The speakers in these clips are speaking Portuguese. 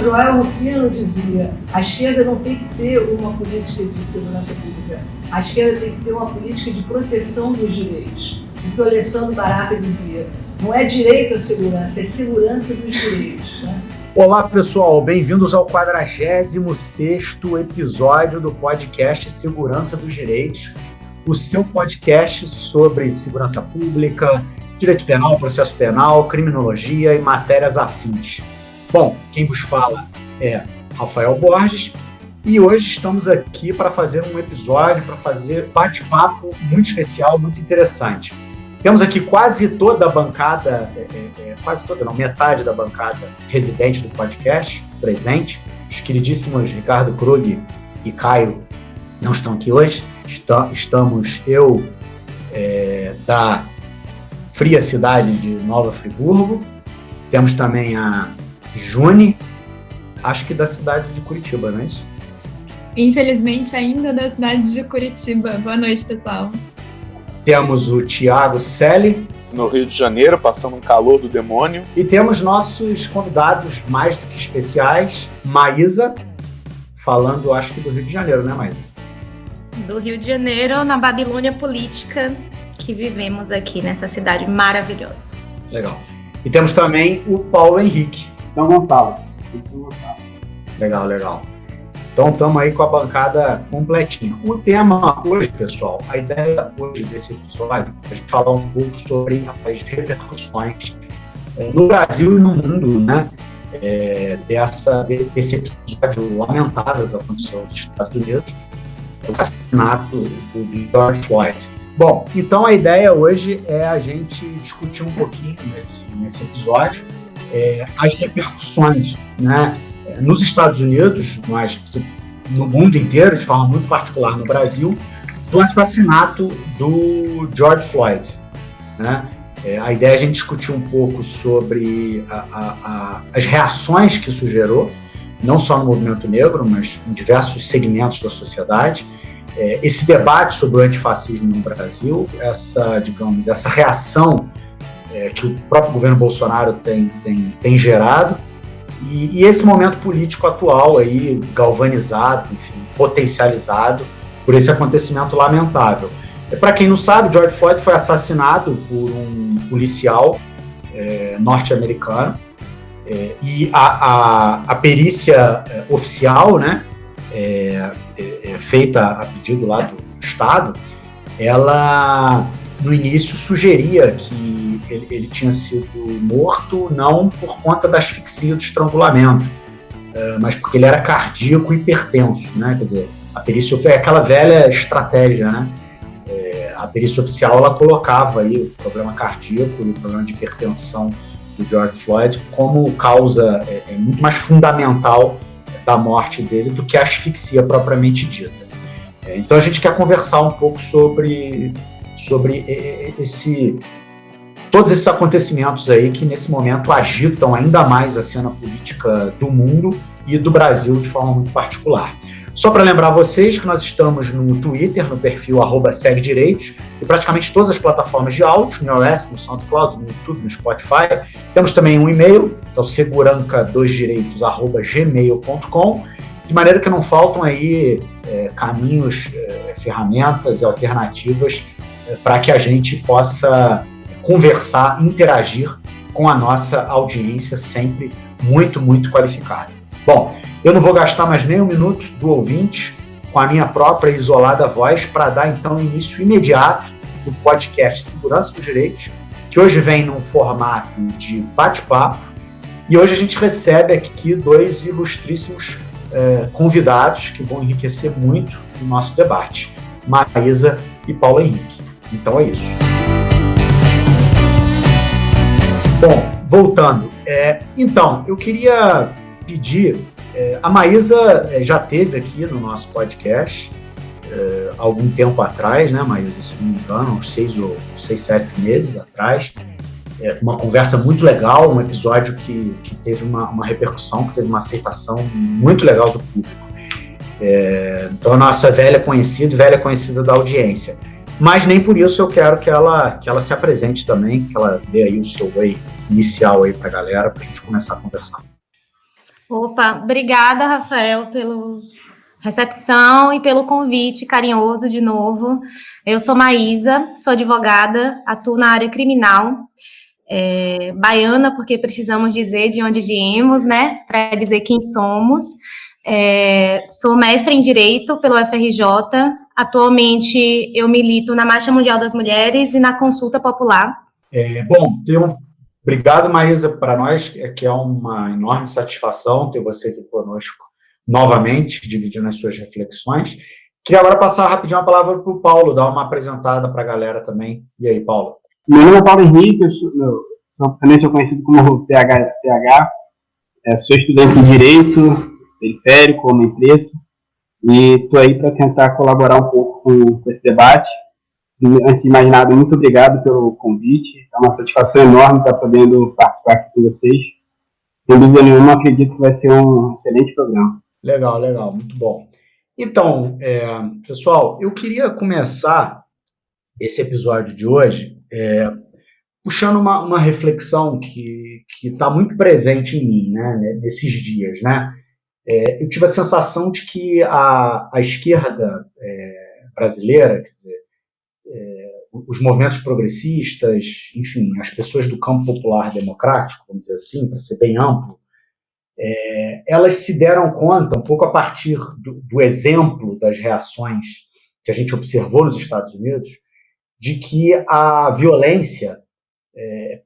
Joel Rufino dizia: a esquerda não tem que ter uma política de segurança pública, a esquerda tem que ter uma política de proteção dos direitos. O que o Alessandro Barata dizia: não é direito à segurança, é segurança dos direitos. Né? Olá, pessoal, bem-vindos ao 46º episódio do podcast Segurança dos Direitos, o seu podcast sobre segurança pública, direito penal, processo penal, criminologia e matérias afins. Bom, quem vos fala é Rafael Borges e hoje estamos aqui para fazer um episódio, para fazer bate-papo muito especial, muito interessante. Temos aqui quase toda a bancada, metade da bancada residente do podcast presente. Os queridíssimos Ricardo Krug e Caio não estão aqui hoje. Estamos eu da fria cidade de Nova Friburgo. Temos também a Juni, acho que da cidade de Curitiba, não é isso? Infelizmente, ainda da cidade de Curitiba. Boa noite, pessoal. Temos o Thiago Selle, no Rio de Janeiro, passando um calor do demônio. E temos nossos convidados mais do que especiais, Maísa, falando, acho que do Rio de Janeiro, né, Maísa? Do Rio de Janeiro, na Babilônia política que vivemos aqui nessa cidade maravilhosa. Legal. E temos também o Paulo Henrique. Legal. Então estamos aí com a bancada completinha. O tema hoje, pessoal, a ideia hoje desse episódio é a gente falar um pouco sobre as repercussões no Brasil e no mundo, né? Desse episódio lamentável que aconteceu nos Estados Unidos, o assassinato do George Floyd. Bom, então a ideia hoje é a gente discutir um pouquinho nesse episódio as repercussões, né, nos Estados Unidos, mas no mundo inteiro, de forma muito particular no Brasil, do assassinato do George Floyd. Né? A ideia é a gente discutir um pouco sobre as reações que isso gerou, não só no movimento negro, mas em diversos segmentos da sociedade, esse debate sobre o antifascismo no Brasil, essa reação que o próprio governo Bolsonaro tem gerado, e esse momento político atual aí, galvanizado, enfim, potencializado por esse acontecimento lamentável. Para quem não sabe, George Floyd foi assassinado por um policial norte-americano, e a perícia oficial, né, feita a pedido lá do Estado, ela no início sugeria que ele tinha sido morto não por conta da asfixia do estrangulamento, mas porque ele era cardíaco e hipertenso, né? Quer dizer, a perícia foi aquela velha estratégia, né? A perícia oficial ela colocava aí o problema cardíaco e o problema de hipertensão do George Floyd como causa muito mais fundamental da morte dele do que a asfixia propriamente dita. Então a gente quer conversar um pouco sobre todos esses acontecimentos aí que nesse momento agitam ainda mais a cena política do mundo e do Brasil de forma muito particular. Só para lembrar vocês que nós estamos no Twitter, no perfil @segdireitos, e praticamente todas as plataformas de áudio, no iOS, no SoundCloud, no YouTube, no Spotify. Temos também um e-mail, que é o seguranca2direitos@gmail.com, de maneira que não faltam aí caminhos, ferramentas e alternativas para que a gente possa conversar, interagir com a nossa audiência sempre muito, muito qualificada. Bom, eu não vou gastar mais nem um minuto do ouvinte com a minha própria isolada voz para dar então início imediato do podcast Segurança dos Direitos, que hoje vem num formato de bate-papo, e hoje a gente recebe aqui dois ilustríssimos convidados que vão enriquecer muito o nosso debate, Maísa e Paulo Henrique. Então é isso. Bom, voltando. Então, eu queria pedir... a Maísa já esteve aqui no nosso podcast algum tempo atrás, né, Maísa? Se não me engano, uns 7 meses atrás. Uma conversa muito legal, um episódio que teve uma repercussão, que teve uma aceitação muito legal do público. Então, a nossa velha conhecida da audiência. Mas nem por isso eu quero que ela se apresente também, que ela dê aí o seu oi inicial aí para a galera, para a gente começar a conversar. Opa, obrigada, Rafael, pela recepção e pelo convite carinhoso de novo. Eu sou Maísa, sou advogada, atuo na área criminal, baiana, porque precisamos dizer de onde viemos, né, para dizer quem somos. Sou mestre em Direito pelo FRJ. Atualmente, eu milito na Marcha Mundial das Mulheres e na Consulta Popular. Obrigado, Maísa, para nós, que é uma enorme satisfação ter você aqui conosco novamente, dividindo as suas reflexões. Queria agora passar rapidinho a palavra para o Paulo, dar uma apresentada para a galera também. E aí, Paulo? Meu nome é Paulo Henrique, também sou conhecido como PH, sou estudante de Direito, periférico, homem preto, e estou aí para tentar colaborar um pouco com esse debate. Antes de mais nada, muito obrigado pelo convite, é uma satisfação enorme estar podendo participar aqui com vocês. Sem dúvida nenhuma, acredito que vai ser um excelente programa. Legal, muito bom. Então, pessoal, eu queria começar esse episódio de hoje puxando uma reflexão que está muito presente em mim, né, nesses dias, né? Eu tive a sensação de que a esquerda brasileira, quer dizer, os movimentos progressistas, enfim, as pessoas do campo popular democrático, vamos dizer assim, para ser bem amplo, elas se deram conta, um pouco a partir do exemplo das reações que a gente observou nos Estados Unidos, de que a violência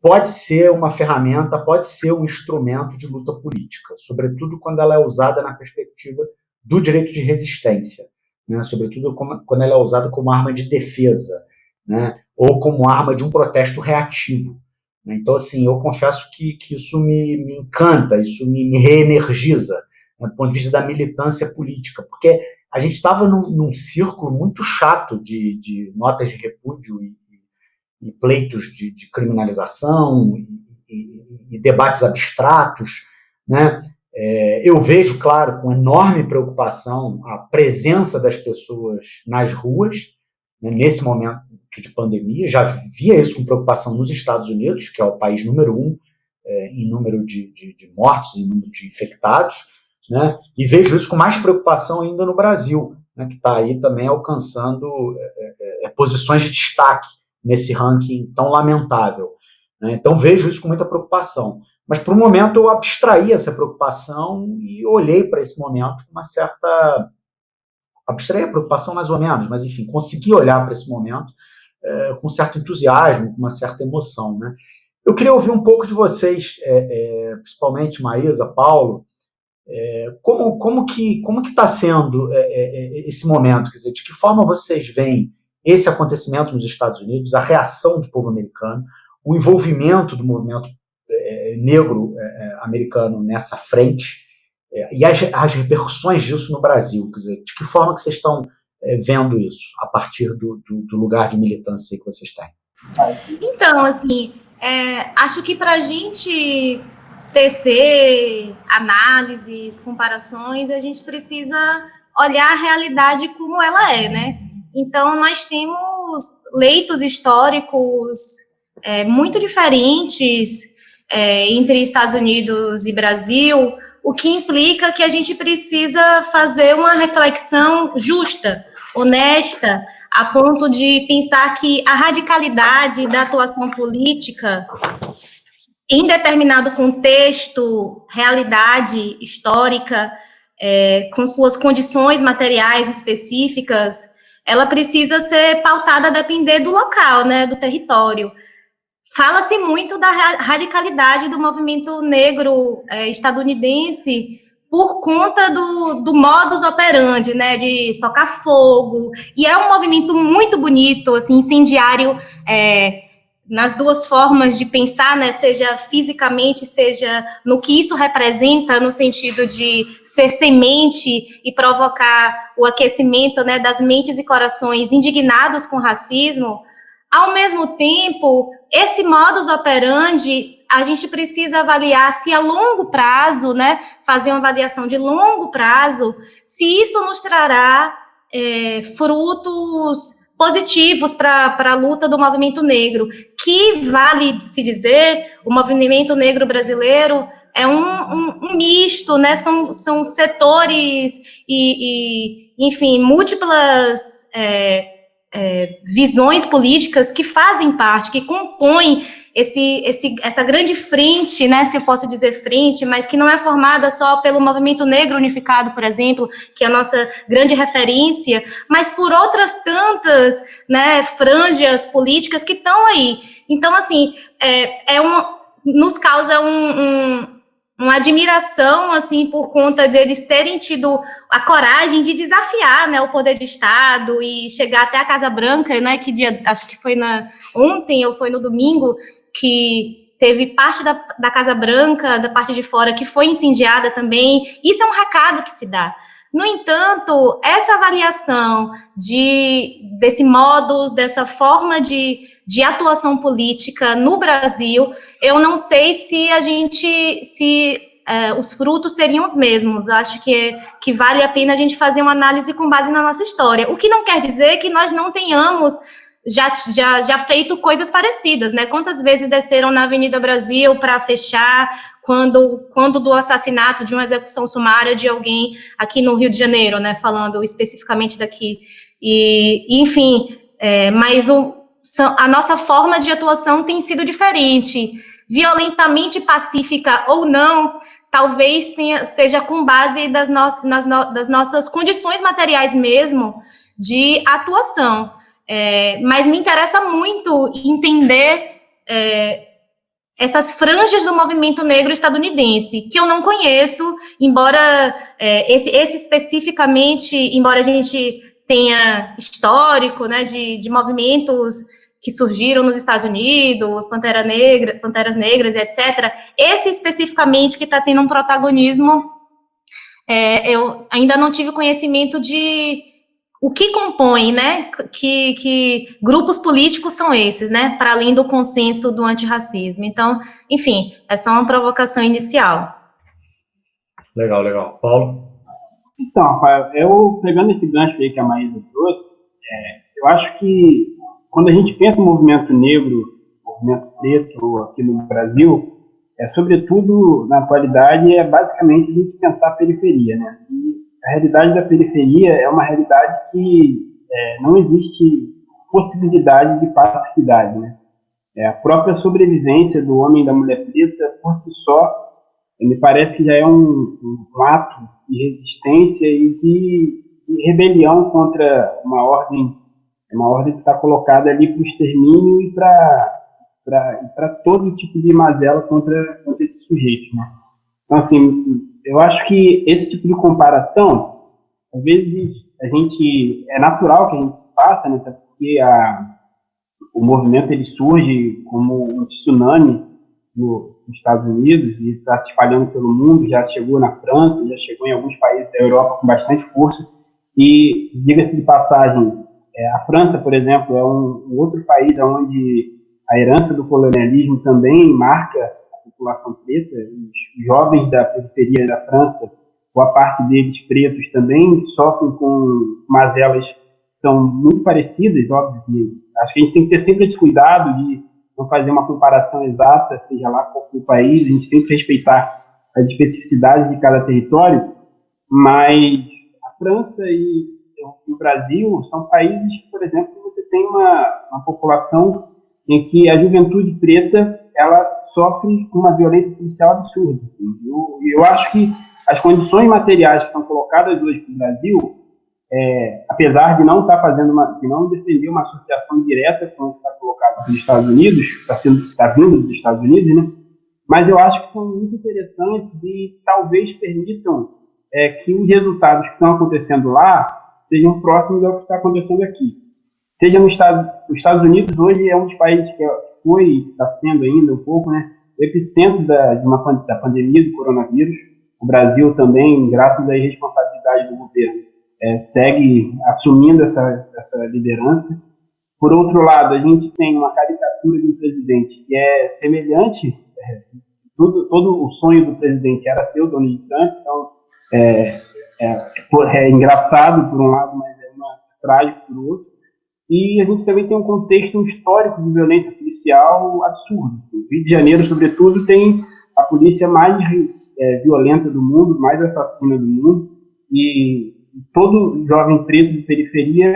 pode ser uma ferramenta, pode ser um instrumento de luta política, sobretudo quando ela é usada na perspectiva do direito de resistência, né? Sobretudo quando ela é usada como arma de defesa, né? Ou como arma de um protesto reativo. Então, assim, eu confesso que isso me encanta, isso me reenergiza, né, do ponto de vista da militância política, porque a gente estava num círculo muito chato de notas de repúdio e pleitos de criminalização e debates abstratos, né? Eu vejo, claro, com enorme preocupação a presença das pessoas nas ruas, né, nesse momento de pandemia. Já via isso com preocupação nos Estados Unidos, que é o país número 1 em número de mortos, em número de infectados, né? E vejo isso com mais preocupação ainda no Brasil, né, que está aí também alcançando posições de destaque nesse ranking tão lamentável, né? Então vejo isso com muita preocupação. Mas, por um momento, eu abstraí essa preocupação e olhei para esse momento com uma certa... Abstraí a preocupação mais ou menos, mas, enfim, consegui olhar para esse momento com certo entusiasmo, com uma certa emoção, né? Eu queria ouvir um pouco de vocês, principalmente Maísa, Paulo, como que está sendo esse momento, quer dizer, de que forma vocês veem esse acontecimento nos Estados Unidos, a reação do povo americano, o envolvimento do movimento negro americano nessa frente, e as repercussões disso no Brasil, quer dizer, de que forma que vocês estão vendo isso, a partir do lugar de militância que vocês têm? Então, assim, acho que para a gente tecer análises, comparações, a gente precisa olhar a realidade como ela é, né? Então, nós temos leitos históricos muito diferentes entre Estados Unidos e Brasil, o que implica que a gente precisa fazer uma reflexão justa, honesta, a ponto de pensar que a radicalidade da atuação política em determinado contexto, realidade histórica, com suas condições materiais específicas, ela precisa ser pautada a depender do local, né, do território. Fala-se muito da radicalidade do movimento negro estadunidense por conta do modus operandi, né, de tocar fogo, e é um movimento muito bonito, assim, incendiário, nas duas formas de pensar, né, seja fisicamente, seja no que isso representa, no sentido de ser semente e provocar o aquecimento, né, das mentes e corações indignados com o racismo. Ao mesmo tempo, esse modus operandi, a gente precisa avaliar se a longo prazo, né, fazer uma avaliação de longo prazo, se isso nos trará frutos positivos para a luta do movimento negro, que, vale se dizer, o movimento negro brasileiro é um misto, né? São setores enfim, múltiplas visões políticas que fazem parte, que compõem essa grande frente, né, se eu posso dizer frente, mas que não é formada só pelo movimento negro unificado, por exemplo, que é a nossa grande referência, mas por outras tantas, né, franjas políticas que estão aí. Então, assim, nos causa uma admiração, assim, por conta deles terem tido a coragem de desafiar, né, o poder de Estado e chegar até a Casa Branca, né, acho que foi ontem ou foi no domingo, que teve parte da Casa Branca, da parte de fora, que foi incendiada também. Isso é um recado que se dá. No entanto, essa avaliação desse modus, dessa forma de atuação política no Brasil, eu não sei se os frutos seriam os mesmos. Acho que vale a pena a gente fazer uma análise com base na nossa história. O que não quer dizer que nós não tenhamos já feito coisas parecidas, né? Quantas vezes desceram na Avenida Brasil para fechar quando do assassinato, de uma execução sumária de alguém aqui no Rio de Janeiro, né? Falando especificamente daqui. Enfim, mas a nossa forma de atuação tem sido diferente. Violentamente pacífica ou não, talvez seja com base das nossas condições materiais mesmo de atuação. Mas me interessa muito entender essas franjas do movimento negro estadunidense, que eu não conheço, embora esse especificamente, embora a gente tenha histórico, né, de movimentos que surgiram nos Estados Unidos, Panteras Negras, etc., esse especificamente que está tendo um protagonismo, eu ainda não tive conhecimento de o que compõe, né, que grupos políticos são esses, né, para além do consenso do antirracismo. Então, enfim, é só uma provocação inicial. Legal. Paulo? Então, Rafael, eu pegando esse gancho aí que a Maísa trouxe, eu acho que quando a gente pensa no movimento negro, movimento preto aqui no Brasil, sobretudo na atualidade, basicamente a gente pensar a periferia, né? E a realidade da periferia é uma realidade que não existe possibilidade de pacificidade, né? A própria sobrevivência do homem e da mulher preta, por si só, me parece que já é um ato de resistência e de rebelião contra uma ordem que está colocada ali para o extermínio e para todo tipo de mazela contra esses sujeitos, né? Então, assim, eu acho que esse tipo de comparação, às vezes, é natural que a gente faça, né? Porque o movimento ele surge como um tsunami nos Estados Unidos e está se espalhando pelo mundo, já chegou na França, já chegou em alguns países da Europa com bastante força. E, diga-se de passagem, a França, por exemplo, é um outro país onde a herança do colonialismo também marca a população preta. Os jovens da periferia da França, boa parte deles pretos, também sofrem com mazelas que são muito parecidas, óbvio. Acho que a gente tem que ter sempre esse cuidado de não fazer uma comparação exata, seja lá qual for o país, a gente tem que respeitar as especificidades de cada território, mas a França e o Brasil são países que, por exemplo, você tem uma população em que a juventude preta ela sofre uma violência policial absurda. Eu acho que as condições materiais que estão colocadas hoje para o Brasil, apesar de não estar de não defender uma associação direta com o que está colocado nos Estados Unidos, está vindo dos Estados Unidos, né? Mas eu acho que são muito interessantes e talvez permitam que os resultados que estão acontecendo lá sejam próximos ao que está acontecendo aqui. Seja os Estados Unidos hoje é um dos países que está sendo ainda um pouco, né, o epicentro da pandemia do coronavírus. O Brasil também, graças à irresponsabilidade do governo, segue assumindo essa liderança. Por outro lado, a gente tem uma caricatura de um presidente que é semelhante, todo o sonho do presidente era ser o Donald Trump, então é engraçado por um lado, mas é trágico por outro. e a gente também tem um contexto histórico de violência policial absurdo. O Rio de Janeiro, sobretudo, tem a polícia mais violenta do mundo, mais assassina do mundo, e todo jovem preto de periferia,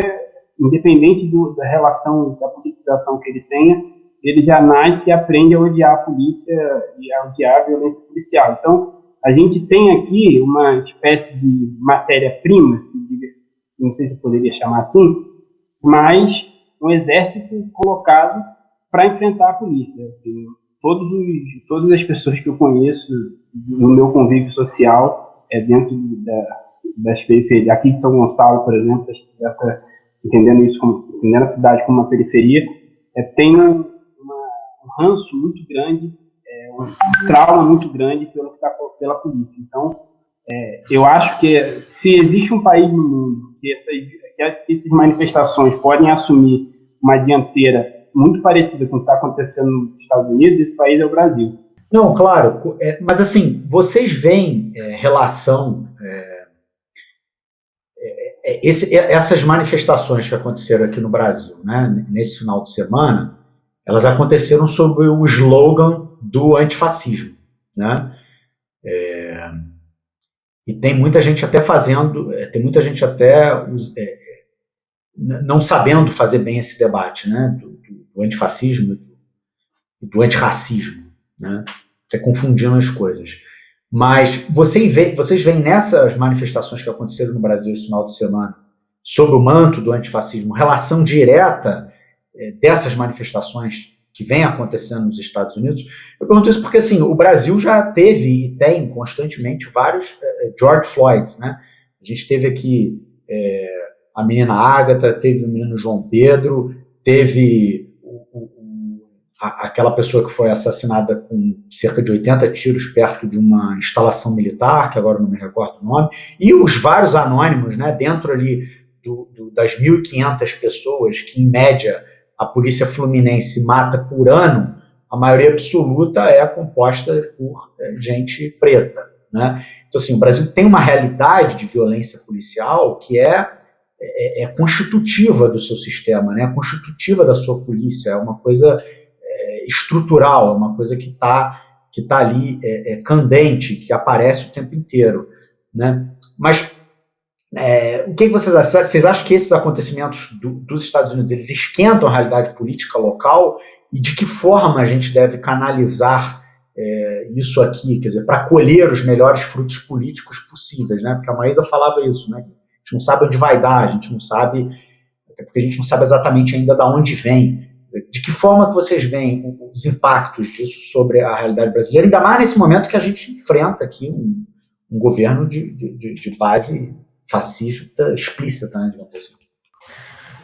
independente da relação, da politização que ele tenha, ele já nasce e aprende a odiar a polícia e a odiar a violência policial. Então, a gente tem aqui uma espécie de matéria-prima, não sei se eu poderia chamar assim, mas um exército colocado para enfrentar a polícia. Assim, todas as pessoas que eu conheço no meu convívio social, dentro das periferias, aqui em São Gonçalo, por exemplo, entendendo a cidade como uma periferia, tem um ranço muito grande, um trauma muito grande pela polícia. Então, eu acho que se existe um país no mundo que essas manifestações podem assumir uma dianteira muito parecida com o que está acontecendo nos Estados Unidos, esse país é o Brasil. Não, claro, mas assim, vocês veem relação... essas manifestações que aconteceram aqui no Brasil, né, nesse final de semana, elas aconteceram sob o slogan do antifascismo, né? E tem muita gente até não sabendo fazer bem esse debate, né, do antifascismo e do antirracismo, né, até confundindo as coisas. Mas vocês veem nessas manifestações que aconteceram no Brasil esse final de semana, sob o manto do antifascismo, relação direta dessas manifestações que vem acontecendo nos Estados Unidos? Eu pergunto isso porque assim, o Brasil já teve e tem constantemente vários George Floyds, né? A gente teve aqui a menina Ágata, teve o menino João Pedro, teve aquela pessoa que foi assassinada com cerca de 80 tiros perto de uma instalação militar, que agora não me recordo o nome, e os vários anônimos, né, dentro ali das 1.500 pessoas que, em média, a polícia fluminense mata por ano, a maioria absoluta é composta por gente preta, né? Então, assim, o Brasil tem uma realidade de violência policial que é constitutiva do seu sistema, né? Constitutiva da sua polícia, é uma coisa estrutural, é uma coisa que tá ali candente, que aparece o tempo inteiro, né? Mas o que vocês acham? Vocês acham que esses acontecimentos dos Estados Unidos eles esquentam a realidade política local e de que forma a gente deve canalizar isso aqui, quer dizer, para colher os melhores frutos políticos possíveis, né? Porque a Maísa falava isso, né? A gente não sabe onde vai dar, a gente não sabe, até porque a gente não sabe exatamente ainda de onde vem. De que forma que vocês veem os impactos disso sobre a realidade brasileira, ainda mais nesse momento que a gente enfrenta aqui um governo de base fascista explícita, né, digamos assim.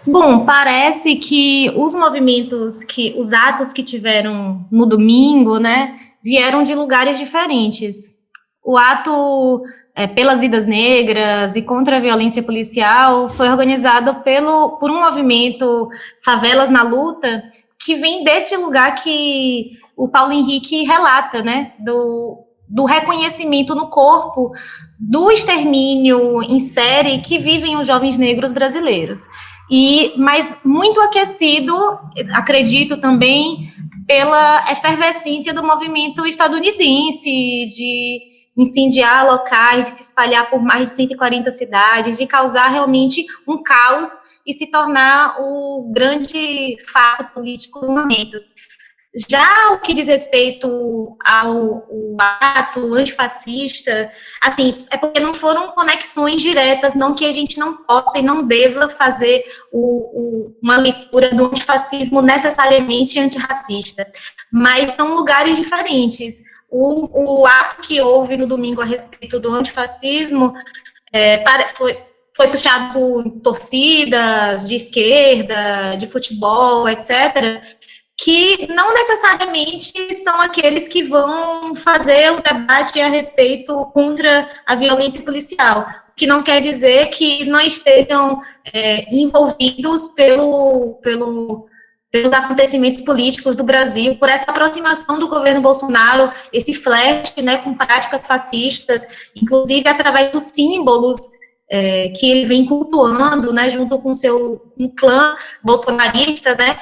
Bom, parece que os movimentos, os atos que tiveram no domingo, né, vieram de lugares diferentes. O ato pelas vidas negras e contra a violência policial foi organizado por um movimento Favelas na Luta, que vem desse lugar que o Paulo Henrique relata, né, do reconhecimento no corpo do extermínio em série que vivem os jovens negros brasileiros. Mas muito aquecido, acredito também, pela efervescência do movimento estadunidense de incendiar locais, de se espalhar por mais de 140 cidades, de causar realmente um caos e se tornar o grande fato político do momento. Já o que diz respeito ao ato antifascista, assim, é porque não foram conexões diretas, não que a gente não possa e não deva fazer uma leitura do antifascismo necessariamente antirracista, mas são lugares diferentes. O ato que houve no domingo a respeito do antifascismo foi puxado por torcidas de esquerda, de futebol, etc., que não necessariamente são aqueles que vão fazer o debate a respeito contra a violência policial, o que não quer dizer que não estejam envolvidos pelos acontecimentos políticos do Brasil, por essa aproximação do governo Bolsonaro, esse flerte, né, com práticas fascistas, inclusive através dos símbolos que ele vem cultuando, né, junto com um clã bolsonarista, né,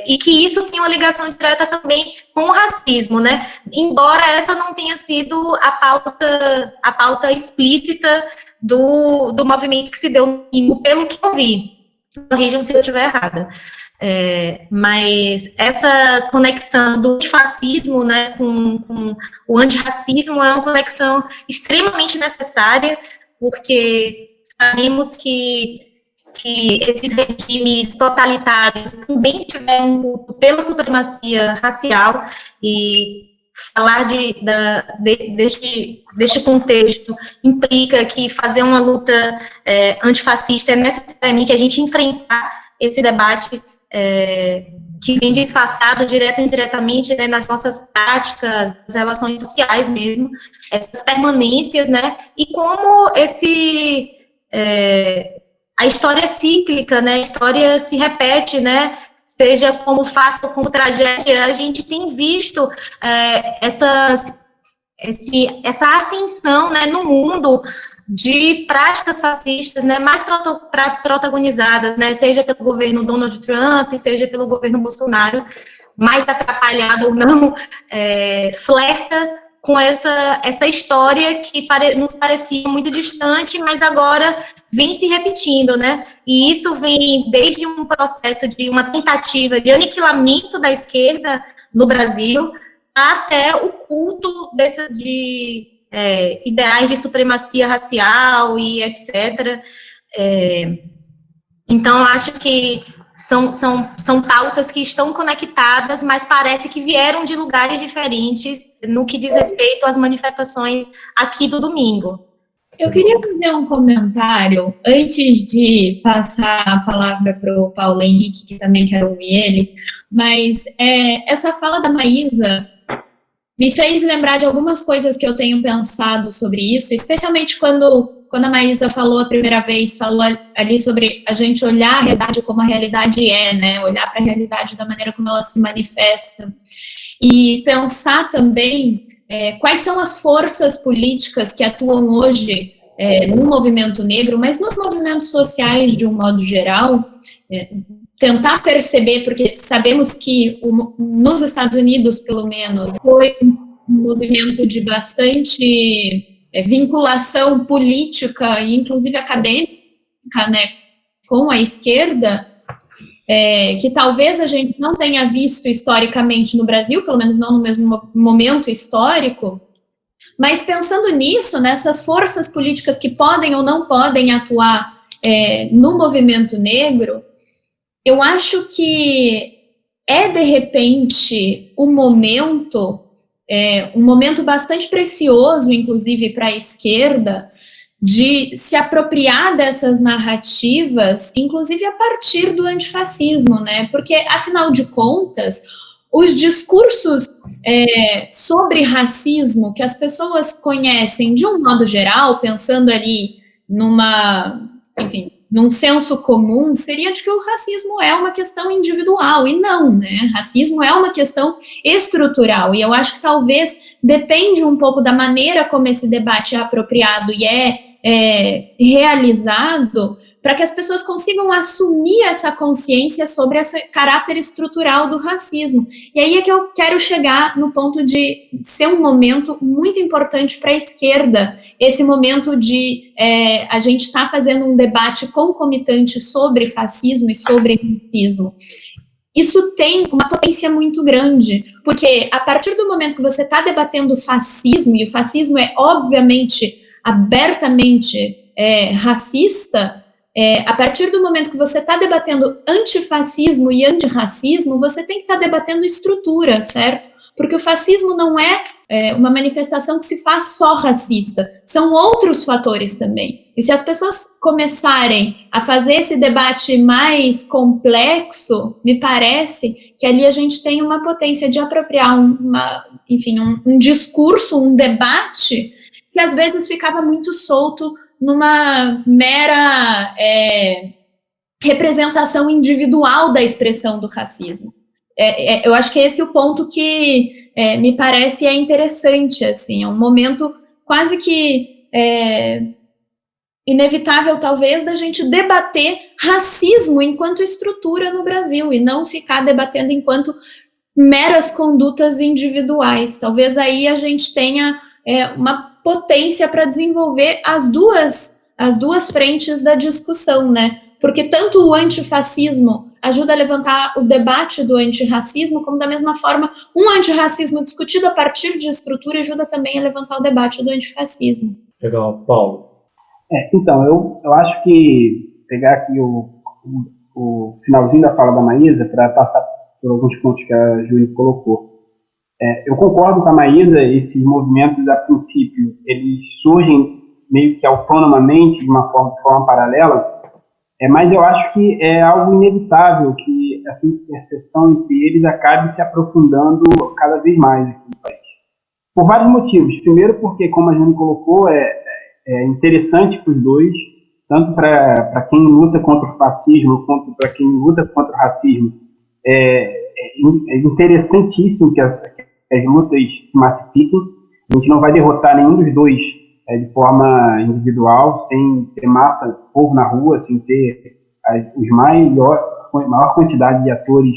e que isso tem uma ligação direta também com o racismo, né, embora essa não tenha sido a pauta explícita do movimento que se deu no domingo, pelo que eu vi. Corrijam se eu estiver errada. Mas essa conexão do antifascismo, né, com o antirracismo é uma conexão extremamente necessária, porque sabemos que esses regimes totalitários também tiveram luta pela supremacia racial, e falar deste contexto implica que fazer uma luta antifascista é necessariamente a gente enfrentar esse debate que vem disfarçado direto e indiretamente, né, nas nossas práticas, nas relações sociais mesmo, essas permanências, né, e como a história é cíclica, né, a história se repete, né, seja como fácil ou como tragédia, a gente tem visto essa ascensão, né, no mundo de práticas fascistas, né, mais protagonizadas, né, seja pelo governo Donald Trump, seja pelo governo Bolsonaro, mais atrapalhado ou não, flerta com essa história que nos parecia muito distante, mas agora vem se repetindo, né? E isso vem desde um processo de uma tentativa de aniquilamento da esquerda no Brasil, até o culto de ideais de supremacia racial e etc. Então, acho que são pautas que estão conectadas, mas parece que vieram de lugares diferentes no que diz respeito às manifestações aqui do domingo. Eu queria fazer um comentário antes de passar a palavra para o Paulo Henrique, que também quero ouvir ele, mas essa fala da Maísa me fez lembrar de algumas coisas que eu tenho pensado sobre isso, especialmente quando a Maísa falou a primeira vez, falou ali sobre a gente olhar a realidade como a realidade né? Olhar para a realidade da maneira como ela se manifesta. E pensar também quais são as forças políticas que atuam hoje no movimento negro, mas nos movimentos sociais de um modo geral, tentar perceber, porque sabemos que nos Estados Unidos, pelo menos, foi um movimento de bastante vinculação política e inclusive acadêmica, né, com a esquerda, que talvez a gente não tenha visto historicamente no Brasil, pelo menos não no mesmo momento histórico, mas pensando nisso, nessas forças políticas que podem ou não podem atuar no movimento negro, eu acho que de repente, um momento bastante precioso, inclusive para a esquerda, de se apropriar dessas narrativas, inclusive a partir do antifascismo, né? Porque, afinal de contas, os discursos sobre racismo que as pessoas conhecem de um modo geral, pensando ali num senso comum, seria de que o racismo é uma questão individual, e não, né? Racismo é uma questão estrutural, e eu acho que talvez depende um pouco da maneira como esse debate é apropriado e realizado, para que as pessoas consigam assumir essa consciência sobre esse caráter estrutural do racismo. E aí é que eu quero chegar no ponto de ser um momento muito importante para a esquerda, esse momento de a gente estar fazendo um debate concomitante sobre fascismo e sobre racismo. Isso tem uma potência muito grande, porque a partir do momento que você está debatendo fascismo, e o fascismo é obviamente abertamente racista, a partir do momento que você está debatendo antifascismo e antirracismo, você tem que estar debatendo estrutura, certo? Porque o fascismo não é uma manifestação que se faz só racista, são outros fatores também. E se as pessoas começarem a fazer esse debate mais complexo, me parece que ali a gente tem uma potência de apropriar um discurso, um debate, que às vezes ficava muito solto numa mera representação individual da expressão do racismo. Eu acho que esse é o ponto que me parece interessante, assim, é um momento quase que inevitável, talvez, da gente debater racismo enquanto estrutura no Brasil e não ficar debatendo enquanto meras condutas individuais. Talvez aí a gente tenha uma potência para desenvolver as duas frentes da discussão, né? Porque tanto o antifascismo ajuda a levantar o debate do antirracismo, como da mesma forma, um antirracismo discutido a partir de estrutura ajuda também a levantar o debate do antifascismo. Legal. Paulo? Então, eu acho que pegar aqui o finalzinho da fala da Maísa para passar por alguns pontos que a Júlia colocou. Eu concordo com a Maísa, esses movimentos, a princípio, eles surgem meio que autonomamente, de forma paralela, mas eu acho que é algo inevitável que essa interseção entre eles acabe se aprofundando cada vez mais aqui no país. Por vários motivos. Primeiro porque, como a Júlia colocou, é interessante para os dois, tanto para quem luta contra o fascismo, quanto para quem luta contra o racismo. É interessantíssimo que as lutas se massifiquem. A gente não vai derrotar nenhum dos dois de forma individual, sem ter massa, povo na rua, sem ter a maior quantidade de atores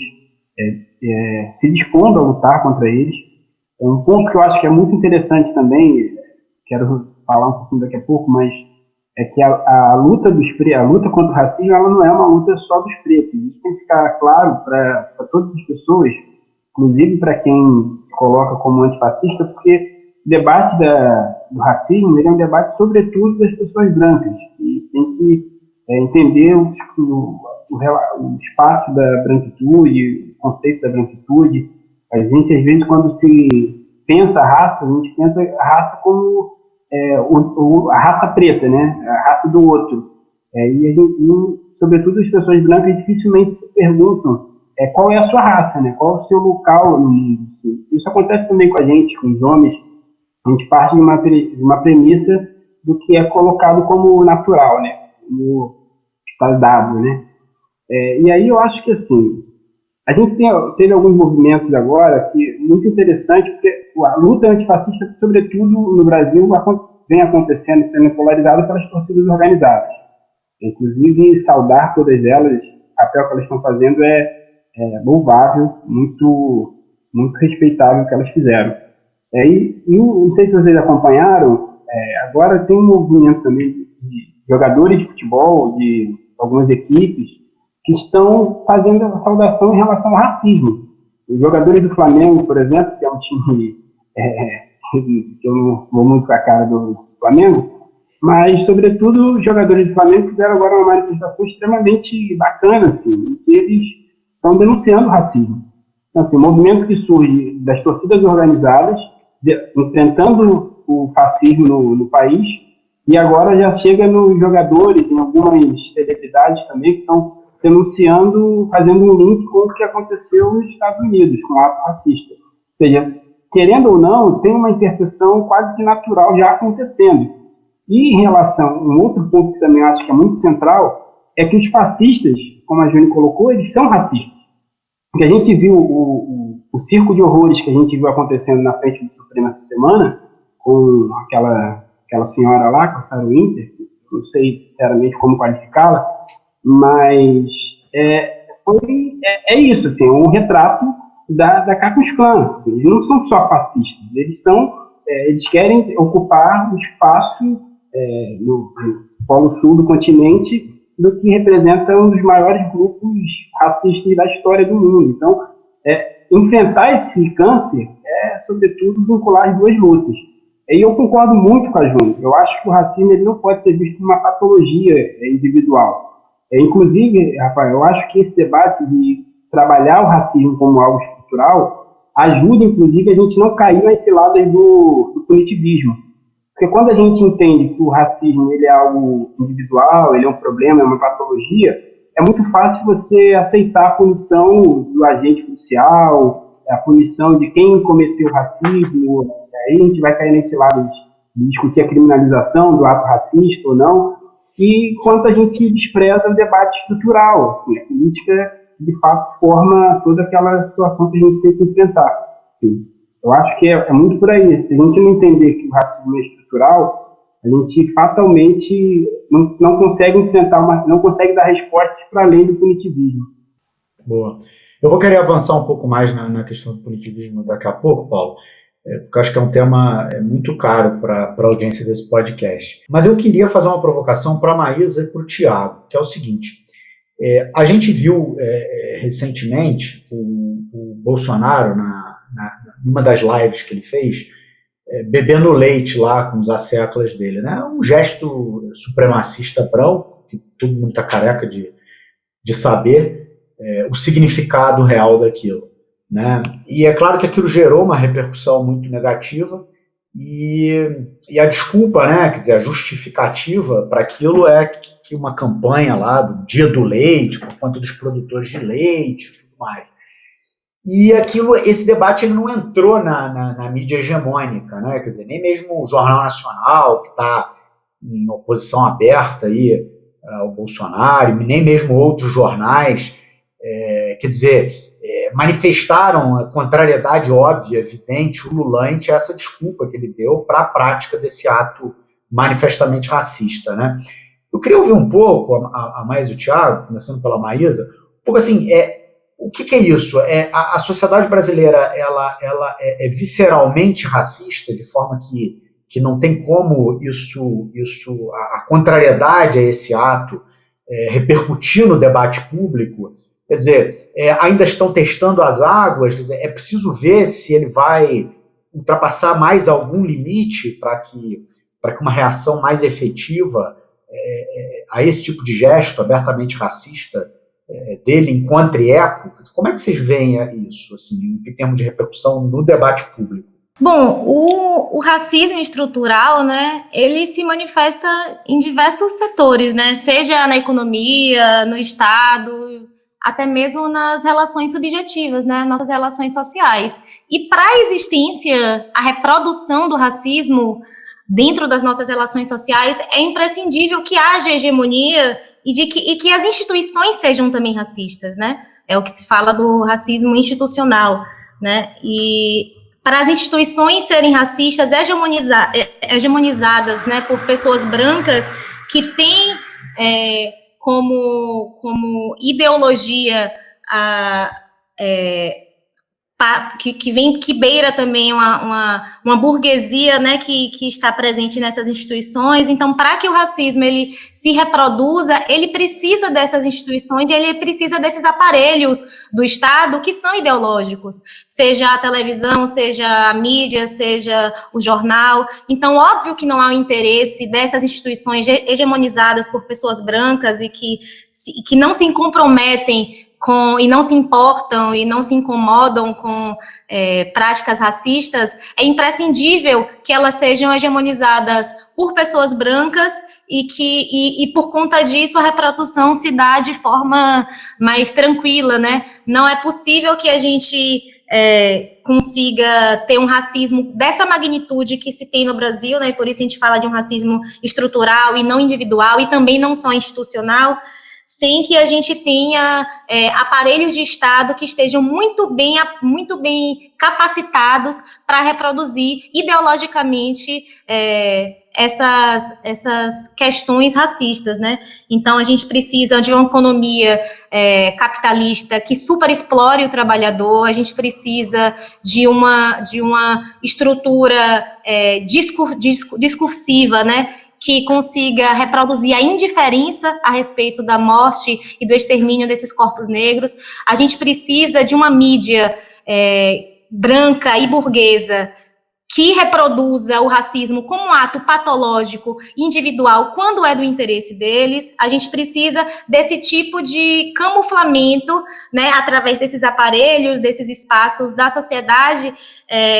se dispondo a lutar contra eles. Um ponto que eu acho que é muito interessante também, quero falar um pouquinho daqui a pouco, mas é que a luta contra o racismo, ela não é uma luta só dos pretos. Isso tem que ficar claro para todas as pessoas, inclusive para quem se coloca como antifascista, porque o debate do racismo ele é um debate, sobretudo, das pessoas brancas. E tem que entender o espaço da branquitude, o conceito da branquitude. A gente, às vezes, quando se pensa a raça, a gente pensa a raça como a raça preta, né? A raça do outro. E sobretudo as pessoas brancas dificilmente se perguntam qual é a sua raça, né? Qual é o seu local no mundo. Isso acontece também com a gente, com os homens. A gente parte de uma premissa do que é colocado como natural, né? Como está dado, né? E aí eu acho que, assim, a gente teve alguns movimentos agora que muito interessante, porque a luta antifascista, sobretudo no Brasil, vem acontecendo, sendo polarizada pelas torcidas organizadas. Inclusive, saudar todas elas, o papel que elas estão fazendo é louvável, muito, muito respeitável o que elas fizeram. E não sei se vocês acompanharam, agora tem um movimento também de jogadores de futebol, de algumas equipes, que estão fazendo essa saudação em relação ao racismo. Os jogadores do Flamengo, por exemplo, que é um time que eu não vou muito com a cara do Flamengo, mas, sobretudo, os jogadores do Flamengo fizeram agora uma manifestação extremamente bacana, assim, que eles estão denunciando o racismo. Então, assim, o movimento que surge das torcidas organizadas, enfrentando o fascismo no país, e agora já chega nos jogadores, em algumas celebridades também, que estão denunciando, fazendo um link com o que aconteceu nos Estados Unidos, com o ato racista. Ou seja, querendo ou não, tem uma interseção quase que natural já acontecendo. E em relação, um outro ponto que também acho que é muito central, é que os fascistas, como a Júlia colocou, eles são racistas. Porque a gente viu o circo de horrores que a gente viu acontecendo na frente do Supremo essa semana, com aquela senhora lá, com a Sarah Winter, não sei sinceramente como qualificá-la, mas é isso, assim, um retrato da Ku Klux Klan. Eles não são só fascistas, eles querem ocupar o espaço no polo sul do continente do que representa um dos maiores grupos racistas da história do mundo. Então, enfrentar esse câncer sobretudo, vincular as duas lutas. E eu concordo muito com a Júlia. Eu acho que o racismo ele não pode ser visto como uma patologia individual. Inclusive, Rafael, eu acho que esse debate de trabalhar o racismo como algo estrutural ajuda, inclusive, a gente não cair nas ciladas do punitivismo. Porque quando a gente entende que o racismo ele é algo individual, ele é um problema, é uma patologia, é muito fácil você aceitar a punição do agente policial, a punição de quem cometeu racismo. Aí a gente vai cair nesse lado de discutir a criminalização do ato racista ou não, e enquanto a gente despreza o debate estrutural, assim, a política, de fato, forma toda aquela situação que a gente tem que enfrentar. Assim. Eu acho que é muito por aí. Se a gente não entender que o racismo é estrutural, a gente fatalmente não consegue enfrentar, não consegue dar respostas para além do punitivismo. Boa. Eu vou querer avançar um pouco mais na questão do punitivismo daqui a pouco, Paulo, porque eu acho que é um tema muito caro para a audiência desse podcast. Mas eu queria fazer uma provocação para a Maísa e para o Tiago, que é o seguinte. A gente viu recentemente o Bolsonaro, numa das lives que ele fez, bebendo leite lá com os asseclas dele, né? Um gesto supremacista branco, que todo mundo está careca de saber o significado real daquilo, né? E é claro que aquilo gerou uma repercussão muito negativa e a desculpa, né, quer dizer, a justificativa para aquilo é que uma campanha lá do Dia do Leite, por conta dos produtores de leite e tudo mais. E esse debate ele não entrou na mídia hegemônica, né? Quer dizer, nem mesmo o Jornal Nacional, que está em oposição aberta aí ao Bolsonaro, nem mesmo outros jornais, quer dizer, manifestaram a contrariedade óbvia, evidente, ululante a essa desculpa que ele deu para a prática desse ato manifestamente racista, né? Eu queria ouvir um pouco a Maísa e o Tiago, começando pela Maísa, um pouco assim, o que é isso? A sociedade brasileira ela é visceralmente racista, de forma que não tem como a contrariedade a esse ato repercutir no debate público. Quer dizer, ainda estão testando as águas, quer dizer, é preciso ver se ele vai ultrapassar mais algum limite para que uma reação mais efetiva a esse tipo de gesto abertamente racista dele encontre eco. Como é que vocês veem isso, assim, em termos de repercussão no debate público? Bom, o racismo estrutural, né, ele se manifesta em diversos setores, né, seja na economia, no Estado, até mesmo nas relações subjetivas, né, nossas relações sociais. E para a existência, a reprodução do racismo dentro das nossas relações sociais, é imprescindível que haja hegemonia e que as instituições sejam também racistas, né? É o que se fala do racismo institucional, né? E para as instituições serem racistas, hegemonizadas, né, por pessoas brancas que têm como ideologia que beira também uma burguesia, né, que está presente nessas instituições. Então, para que o racismo ele se reproduza, ele precisa dessas instituições e ele precisa desses aparelhos do Estado que são ideológicos, seja a televisão, seja a mídia, seja o jornal. Então, óbvio que não há o interesse dessas instituições hegemonizadas por pessoas brancas e que não se comprometem e não se importam e não se incomodam com práticas racistas. É imprescindível que elas sejam hegemonizadas por pessoas brancas e por conta disso a reprodução se dá de forma mais tranquila, né? Não é possível que a gente consiga ter um racismo dessa magnitude que se tem no Brasil, né? Por isso a gente fala de um racismo estrutural e não individual e também não só institucional, sem que a gente tenha aparelhos de Estado que estejam muito bem capacitados para reproduzir ideologicamente essas questões racistas, né? Então, a gente precisa de uma economia capitalista que superexplore o trabalhador, a gente precisa de uma estrutura discursiva, né, que consiga reproduzir a indiferença a respeito da morte e do extermínio desses corpos negros. A gente precisa de uma mídia branca e burguesa que reproduza o racismo como um ato patológico, individual, quando é do interesse deles. A gente precisa desse tipo de camuflamento, né, através desses aparelhos, desses espaços da sociedade,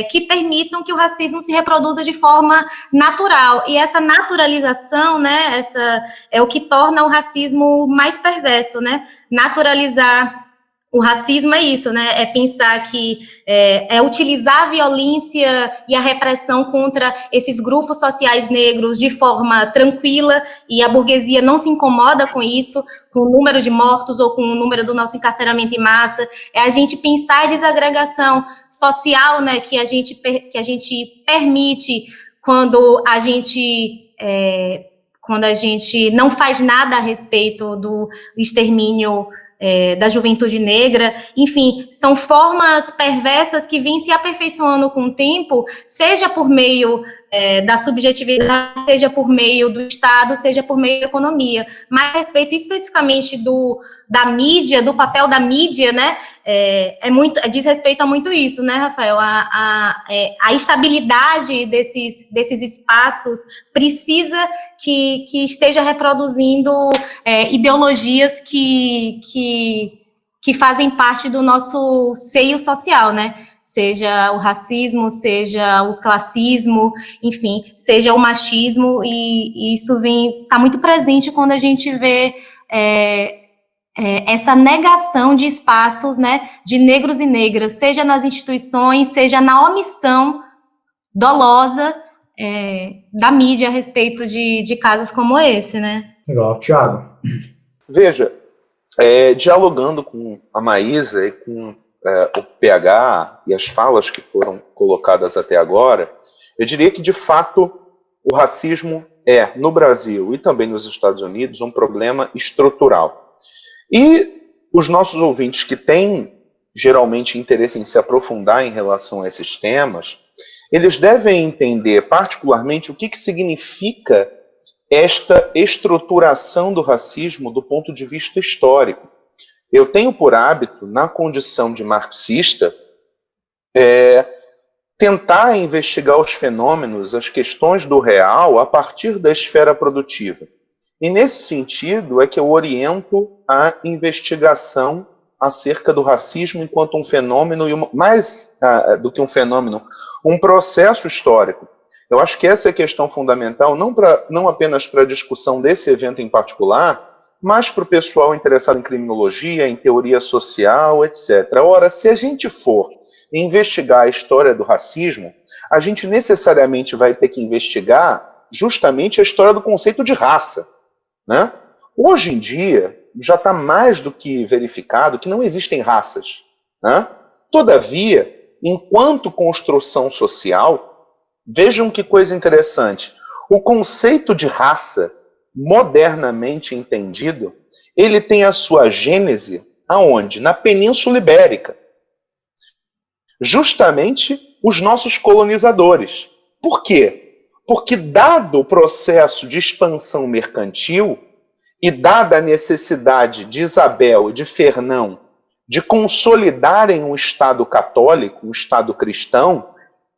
que permitam que o racismo se reproduza de forma natural. E essa naturalização, né, é o que torna o racismo mais perverso, né? Naturalizar o racismo é isso, né? É pensar que utilizar a violência e a repressão contra esses grupos sociais negros de forma tranquila, e a burguesia não se incomoda com isso, com o número de mortos ou com o número do nosso encarceramento em massa. É a gente pensar a desagregação social, né, que a gente permite quando a gente não faz nada a respeito do extermínio da juventude negra, enfim, são formas perversas que vêm se aperfeiçoando com o tempo, seja por meio da subjetividade, seja por meio do Estado, seja por meio da economia, mas a respeito especificamente da mídia, do papel da mídia, né, diz respeito a muito isso, né, Rafael, a estabilidade desses espaços precisa que esteja reproduzindo ideologias que fazem parte do nosso seio social, né? Seja o racismo, seja o classismo, enfim, seja o machismo, e isso está muito presente quando a gente vê essa negação de espaços, né, de negros e negras, seja nas instituições, seja na omissão dolosa da mídia a respeito de casos como esse, né? Legal. Thiago? Veja, dialogando com a Maísa e com o PH e as falas que foram colocadas até agora, eu diria que, de fato, o racismo no Brasil e também nos Estados Unidos, um problema estrutural. E os nossos ouvintes que têm, geralmente, interesse em se aprofundar em relação a esses temas, eles devem entender, particularmente, o que significa esta estruturação do racismo do ponto de vista histórico. Eu tenho por hábito, na condição de marxista, tentar investigar os fenômenos, as questões do real, a partir da esfera produtiva. E, nesse sentido, é que eu oriento a investigação acerca do racismo enquanto um fenômeno, e mais do que um fenômeno, um processo histórico. Eu acho que essa é a questão fundamental, não apenas para a discussão desse evento em particular, mas para o pessoal interessado em criminologia, em teoria social, etc. Ora, se a gente for investigar a história do racismo, a gente necessariamente vai ter que investigar justamente a história do conceito de raça, né? Hoje em dia, já está mais do que verificado que não existem raças, né? Todavia, enquanto construção social, vejam que coisa interessante. O conceito de raça, modernamente entendido, ele tem a sua gênese aonde? Na Península Ibérica. Justamente os nossos colonizadores. Por quê? Porque, dado o processo de expansão mercantil e dada a necessidade de Isabel e de Fernão de consolidarem um Estado católico, um Estado cristão,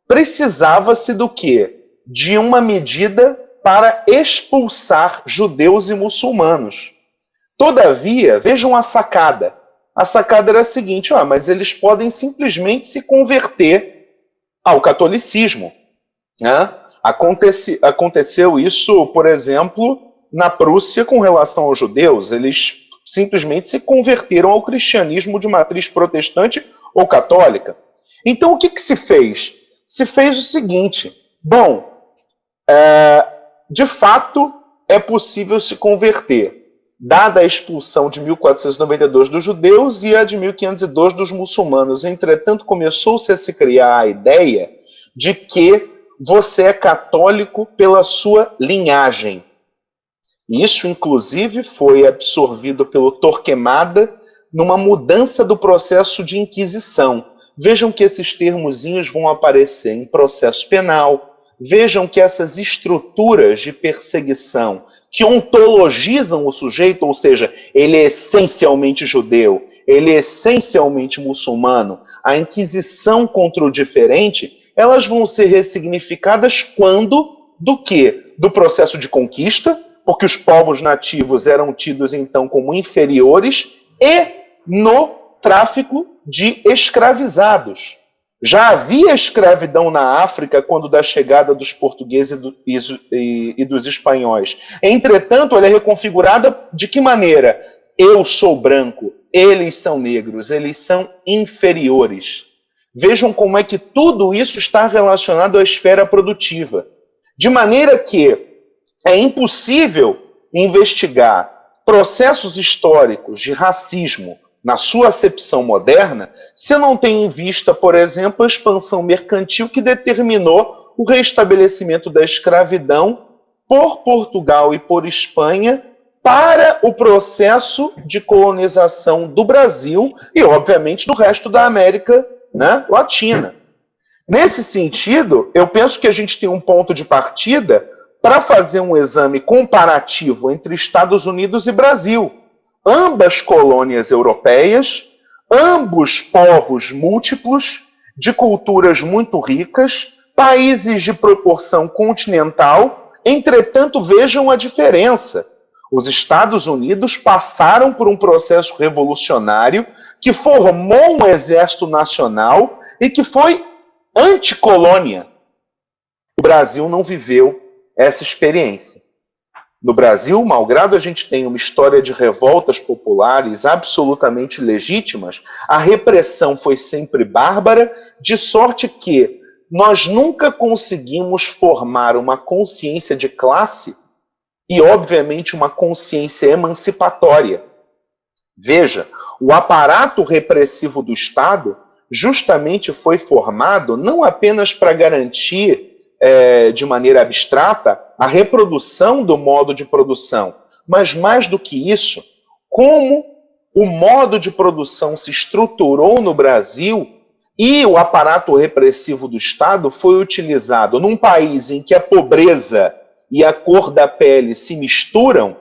precisava-se do quê? De uma medida para expulsar judeus e muçulmanos. Todavia, vejam a sacada. A sacada era a seguinte, mas eles podem simplesmente se converter ao catolicismo, né? Aconteceu isso, por exemplo, na Prússia com relação aos judeus. Eles simplesmente se converteram ao cristianismo de matriz protestante ou católica. Então, o que se fez? Se fez o seguinte, de fato, é possível se converter, dada a expulsão de 1492 dos judeus e a de 1502 dos muçulmanos. Entretanto, começou-se a se criar a ideia de que você é católico pela sua linhagem. Isso, inclusive, foi absorvido pelo Torquemada numa mudança do processo de Inquisição. Vejam que esses termozinhos vão aparecer em processo penal. Vejam que essas estruturas de perseguição que ontologizam o sujeito, ou seja, ele é essencialmente judeu, ele é essencialmente muçulmano, a Inquisição contra o diferente, elas vão ser ressignificadas quando? Do quê? Do processo de conquista, porque os povos nativos eram tidos então como inferiores, e no tráfico de escravizados. Já havia escravidão na África quando da chegada dos portugueses e dos espanhóis. Entretanto, ela é reconfigurada de que maneira? Eu sou branco, eles são negros, eles são inferiores. Vejam como é que tudo isso está relacionado à esfera produtiva. De maneira que é impossível investigar processos históricos de racismo na sua acepção moderna, se não tem em vista, por exemplo, a expansão mercantil que determinou o restabelecimento da escravidão por Portugal e por Espanha para o processo de colonização do Brasil e, obviamente, do resto da América, né, Latina. Nesse sentido, eu penso que a gente tem um ponto de partida para fazer um exame comparativo entre Estados Unidos e Brasil. Ambas colônias europeias, ambos povos múltiplos, de culturas muito ricas, países de proporção continental. Entretanto, vejam a diferença. Os Estados Unidos passaram por um processo revolucionário que formou um exército nacional e que foi anticolônia. O Brasil não viveu essa experiência. No Brasil, malgrado a gente tenha uma história de revoltas populares absolutamente legítimas, a repressão foi sempre bárbara, de sorte que nós nunca conseguimos formar uma consciência de classe e, obviamente, uma consciência emancipatória. Veja, o aparato repressivo do Estado justamente foi formado não apenas para garantir, de maneira abstrata, a reprodução do modo de produção, mas, mais do que isso, como o modo de produção se estruturou no Brasil e o aparato repressivo do Estado foi utilizado num país em que a pobreza e a cor da pele se misturam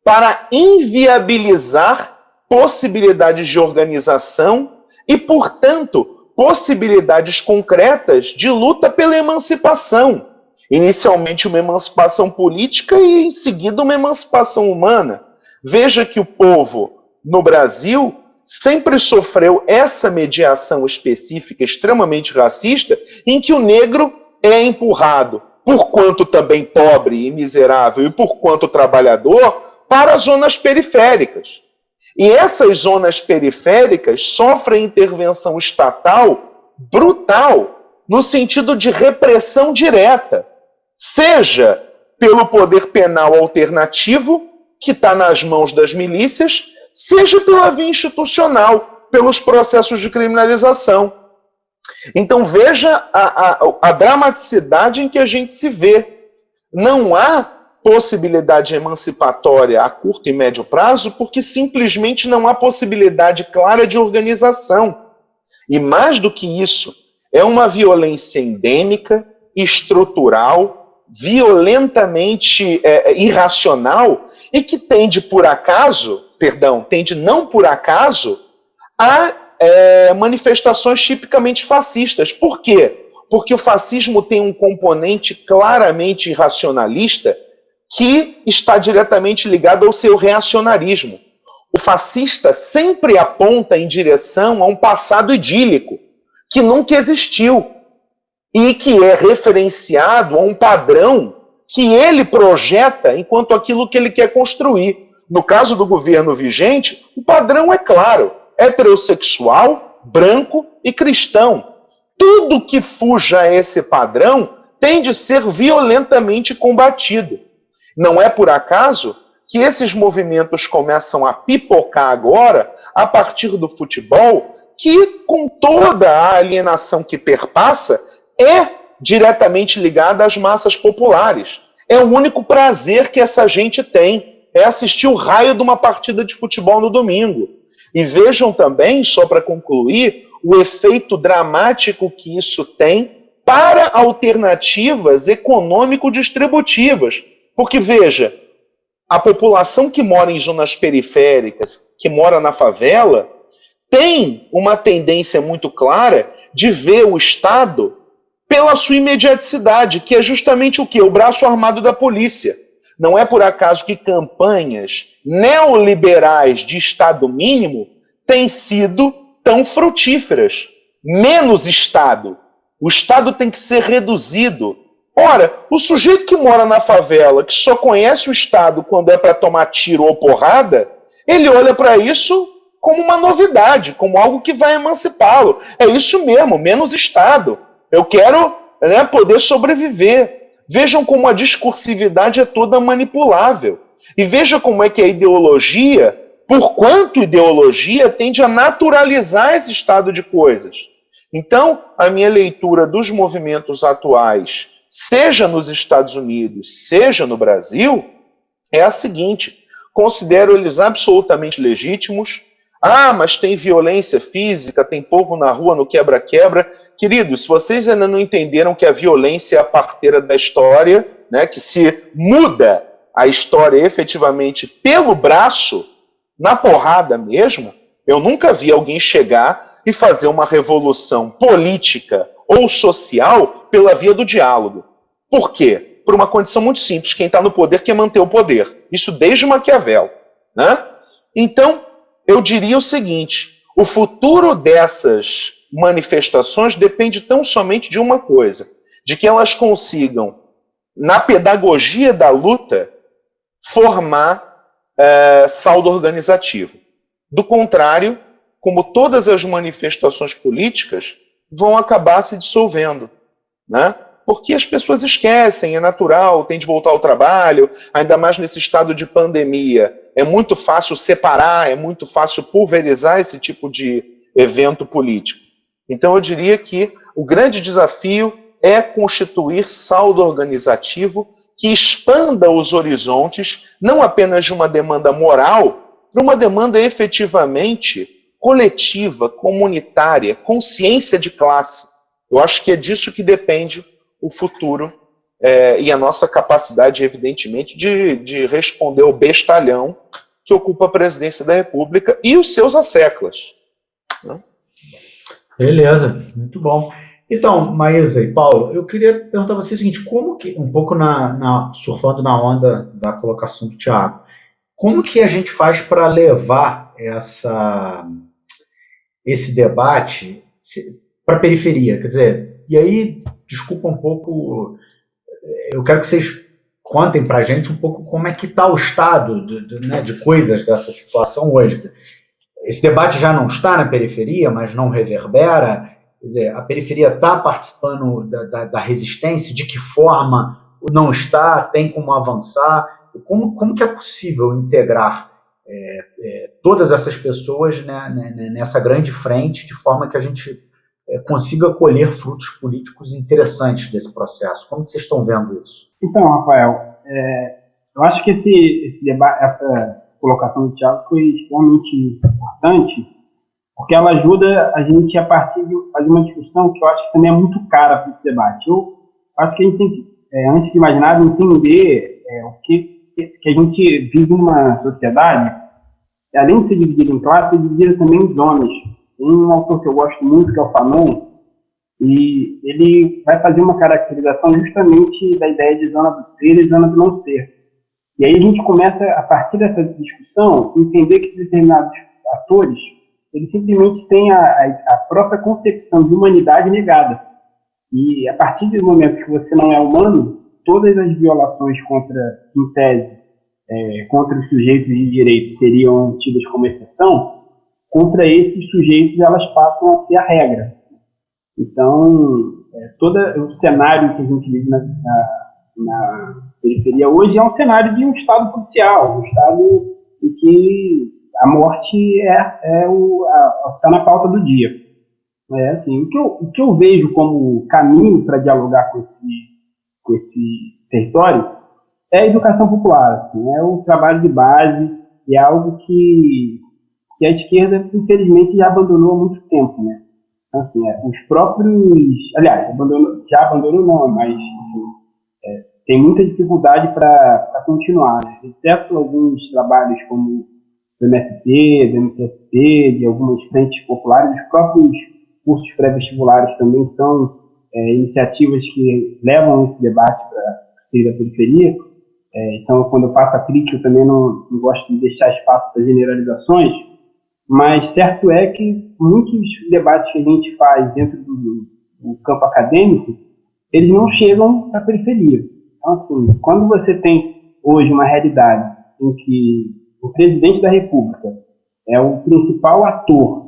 para inviabilizar possibilidades de organização e, portanto, possibilidades concretas de luta pela emancipação. Inicialmente uma emancipação política e, em seguida, uma emancipação humana. Veja que o povo, no Brasil, sempre sofreu essa mediação específica extremamente racista, em que o negro é empurrado, por quanto também pobre e miserável e por quanto trabalhador, para as zonas periféricas. E essas zonas periféricas sofrem intervenção estatal brutal, no sentido de repressão direta, seja pelo poder penal alternativo, que está nas mãos das milícias, seja pela via institucional, pelos processos de criminalização. Então veja a dramaticidade em que a gente se vê. Não há possibilidade emancipatória a curto e médio prazo porque simplesmente não há possibilidade clara de organização. E mais do que isso, é uma violência endêmica, estrutural, violentamente irracional e que tende não por acaso, a manifestações tipicamente fascistas. Por quê? Porque o fascismo tem um componente claramente irracionalista que está diretamente ligado ao seu reacionarismo. O fascista sempre aponta em direção a um passado idílico, que nunca existiu, e que é referenciado a um padrão que ele projeta enquanto aquilo que ele quer construir. No caso do governo vigente, o padrão é claro, heterossexual, branco e cristão. Tudo que fuja a esse padrão tem de ser violentamente combatido. Não é por acaso que esses movimentos começam a pipocar agora, a partir do futebol, que, com toda a alienação que perpassa, é diretamente ligada às massas populares. É o único prazer que essa gente tem, é assistir o raio de uma partida de futebol no domingo. E vejam também, só para concluir, o efeito dramático que isso tem para alternativas econômico-distributivas. Porque, veja, a população que mora em zonas periféricas, que mora na favela, tem uma tendência muito clara de ver o Estado pela sua imediaticidade, que é justamente o quê? O braço armado da polícia. Não é por acaso que campanhas neoliberais de Estado mínimo têm sido tão frutíferas. Menos Estado. O Estado tem que ser reduzido. Ora, o sujeito que mora na favela, que só conhece o Estado quando é para tomar tiro ou porrada, ele olha para isso como uma novidade, como algo que vai emancipá-lo. É isso mesmo, menos Estado. Eu quero, poder sobreviver. Vejam como a discursividade é toda manipulável. E veja como é que a ideologia, por quanto ideologia, tende a naturalizar esse estado de coisas. Então, a minha leitura dos movimentos atuais seja nos Estados Unidos, seja no Brasil, é a seguinte: considero eles absolutamente legítimos. Ah, mas tem violência física, tem povo na rua no quebra-quebra. Queridos, se vocês ainda não entenderam que a violência é a parteira da história, né, que se muda a história efetivamente pelo braço, na porrada mesmo, eu nunca vi alguém chegar e fazer uma revolução política ou social pela via do diálogo. Por quê? Por uma condição muito simples: quem está no poder quer manter o poder. Isso desde Maquiavel, né? Então, eu diria o seguinte: o futuro dessas manifestações depende tão somente de uma coisa, de que elas consigam, na pedagogia da luta, formar saldo organizativo. Do contrário, como todas as manifestações políticas, vão acabar se dissolvendo, né? Porque as pessoas esquecem, é natural, tem de voltar ao trabalho, ainda mais nesse estado de pandemia. É muito fácil separar, é muito fácil pulverizar esse tipo de evento político. Então eu diria que o grande desafio é constituir saldo organizativo que expanda os horizontes, não apenas de uma demanda moral, para uma demanda efetivamente coletiva, comunitária, consciência de classe. Eu acho que é disso que depende o futuro e a nossa capacidade, evidentemente, de responder ao bestalhão que ocupa a presidência da República e os seus asseclas. Né? Beleza, muito bom. Então, Maísa e Paulo, eu queria perguntar a vocês o seguinte: como que, um pouco surfando na onda da colocação do Thiago, como que a gente faz para levar esse debate para a periferia? Quer dizer, e aí, desculpa um pouco, eu quero que vocês contem para a gente um pouco como é que está o estado de coisas dessa situação hoje. Esse debate já não está na periferia, mas não reverbera. Quer dizer, a periferia está participando da resistência? De que forma não está? Tem como avançar? Como que é possível integrar todas essas pessoas, né, nessa grande frente, de forma que a gente consiga colher frutos políticos interessantes desse processo? Como que vocês estão vendo isso? Então, Rafael, eu acho que esse debate, essa colocação do Thiago foi extremamente importante, porque ela ajuda a gente, a partir de fazer uma discussão que eu acho que também é muito cara para esse debate. Eu acho que a gente tem que, antes de mais nada, entender o que a gente vive uma sociedade, além de ser dividida em classes, é dividida também em zonas. Tem um autor que eu gosto muito, que é o Fanon, e ele vai fazer uma caracterização justamente da ideia de zona do ser e zona do não ser. E aí a gente começa, a partir dessa discussão, entender que determinados atores, eles simplesmente têm a própria concepção de humanidade negada. E a partir do momento que você não é humano, todas as violações em tese, contra os sujeitos de direito seriam tidas como exceção, contra esses sujeitos elas passam a ser a regra. Então, todo o cenário que a gente vive na periferia hoje é um cenário de um Estado policial, um Estado em que a morte está na pauta do dia. Assim, o que eu vejo como caminho para dialogar com esse território é a educação popular, assim, é o trabalho de base, e é algo que a esquerda, infelizmente, já abandonou há muito tempo, né? Assim, os próprios... Aliás, já abandonou não, mas enfim, tem muita dificuldade para continuar, né? Exceto alguns trabalhos como do MST, do MTST, de algumas frentes populares, os próprios cursos pré-vestibulares também são iniciativas que levam esse debate para a periferia. Então, quando eu passo a crítica, eu também não gosto de deixar espaço para generalizações, mas certo é que muitos debates que a gente faz dentro do campo acadêmico, eles não chegam para a periferia. Então, assim, quando você tem hoje uma realidade em que o presidente da República é o principal ator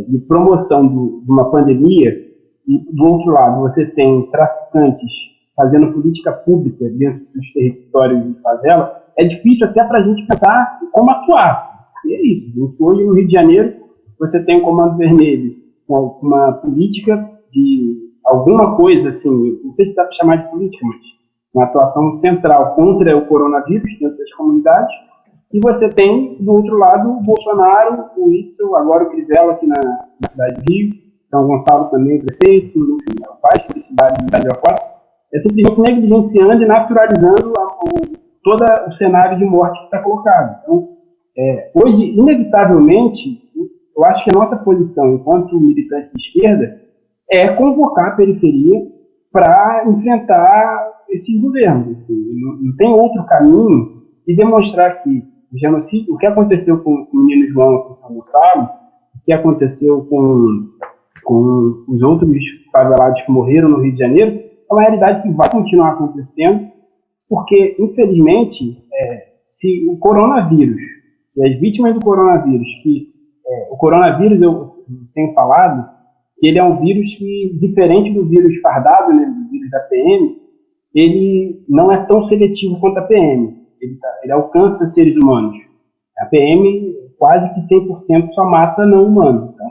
de promoção de uma pandemia, e do outro lado você tem traficantes fazendo política pública dentro dos territórios de favela, é difícil até para a gente pensar como atuar. E é isso. Hoje, no Rio de Janeiro, você tem o Comando Vermelho com uma política de alguma coisa, assim, não sei se dá para chamar de política, mas uma atuação central contra o coronavírus dentro das comunidades. E você tem, do outro lado, o Bolsonaro, o Ito, agora o Crivella aqui na cidade do Rio, São Gonçalo também, prefeito, enfim, várias cidades do Brasil afora, simplesmente negligenciando e naturalizando todo o cenário de morte que está colocado. Então, hoje, inevitavelmente, eu acho que a nossa posição, enquanto militante de esquerda, é convocar a periferia para enfrentar esses governos. Assim, não tem outro caminho e demonstrar que o genocídio, o que aconteceu com o menino João aqui em São Gonçalo, o que aconteceu com os outros favelados que morreram no Rio de Janeiro, é uma realidade que vai continuar acontecendo, porque, infelizmente, se o coronavírus e as vítimas do coronavírus, o coronavírus, eu tenho falado, que ele é um vírus que, diferente do vírus fardado, né, do vírus da PM, ele não é tão seletivo quanto a PM. Ele alcança seres humanos. A PM, quase que 100% só mata não humanos. Então,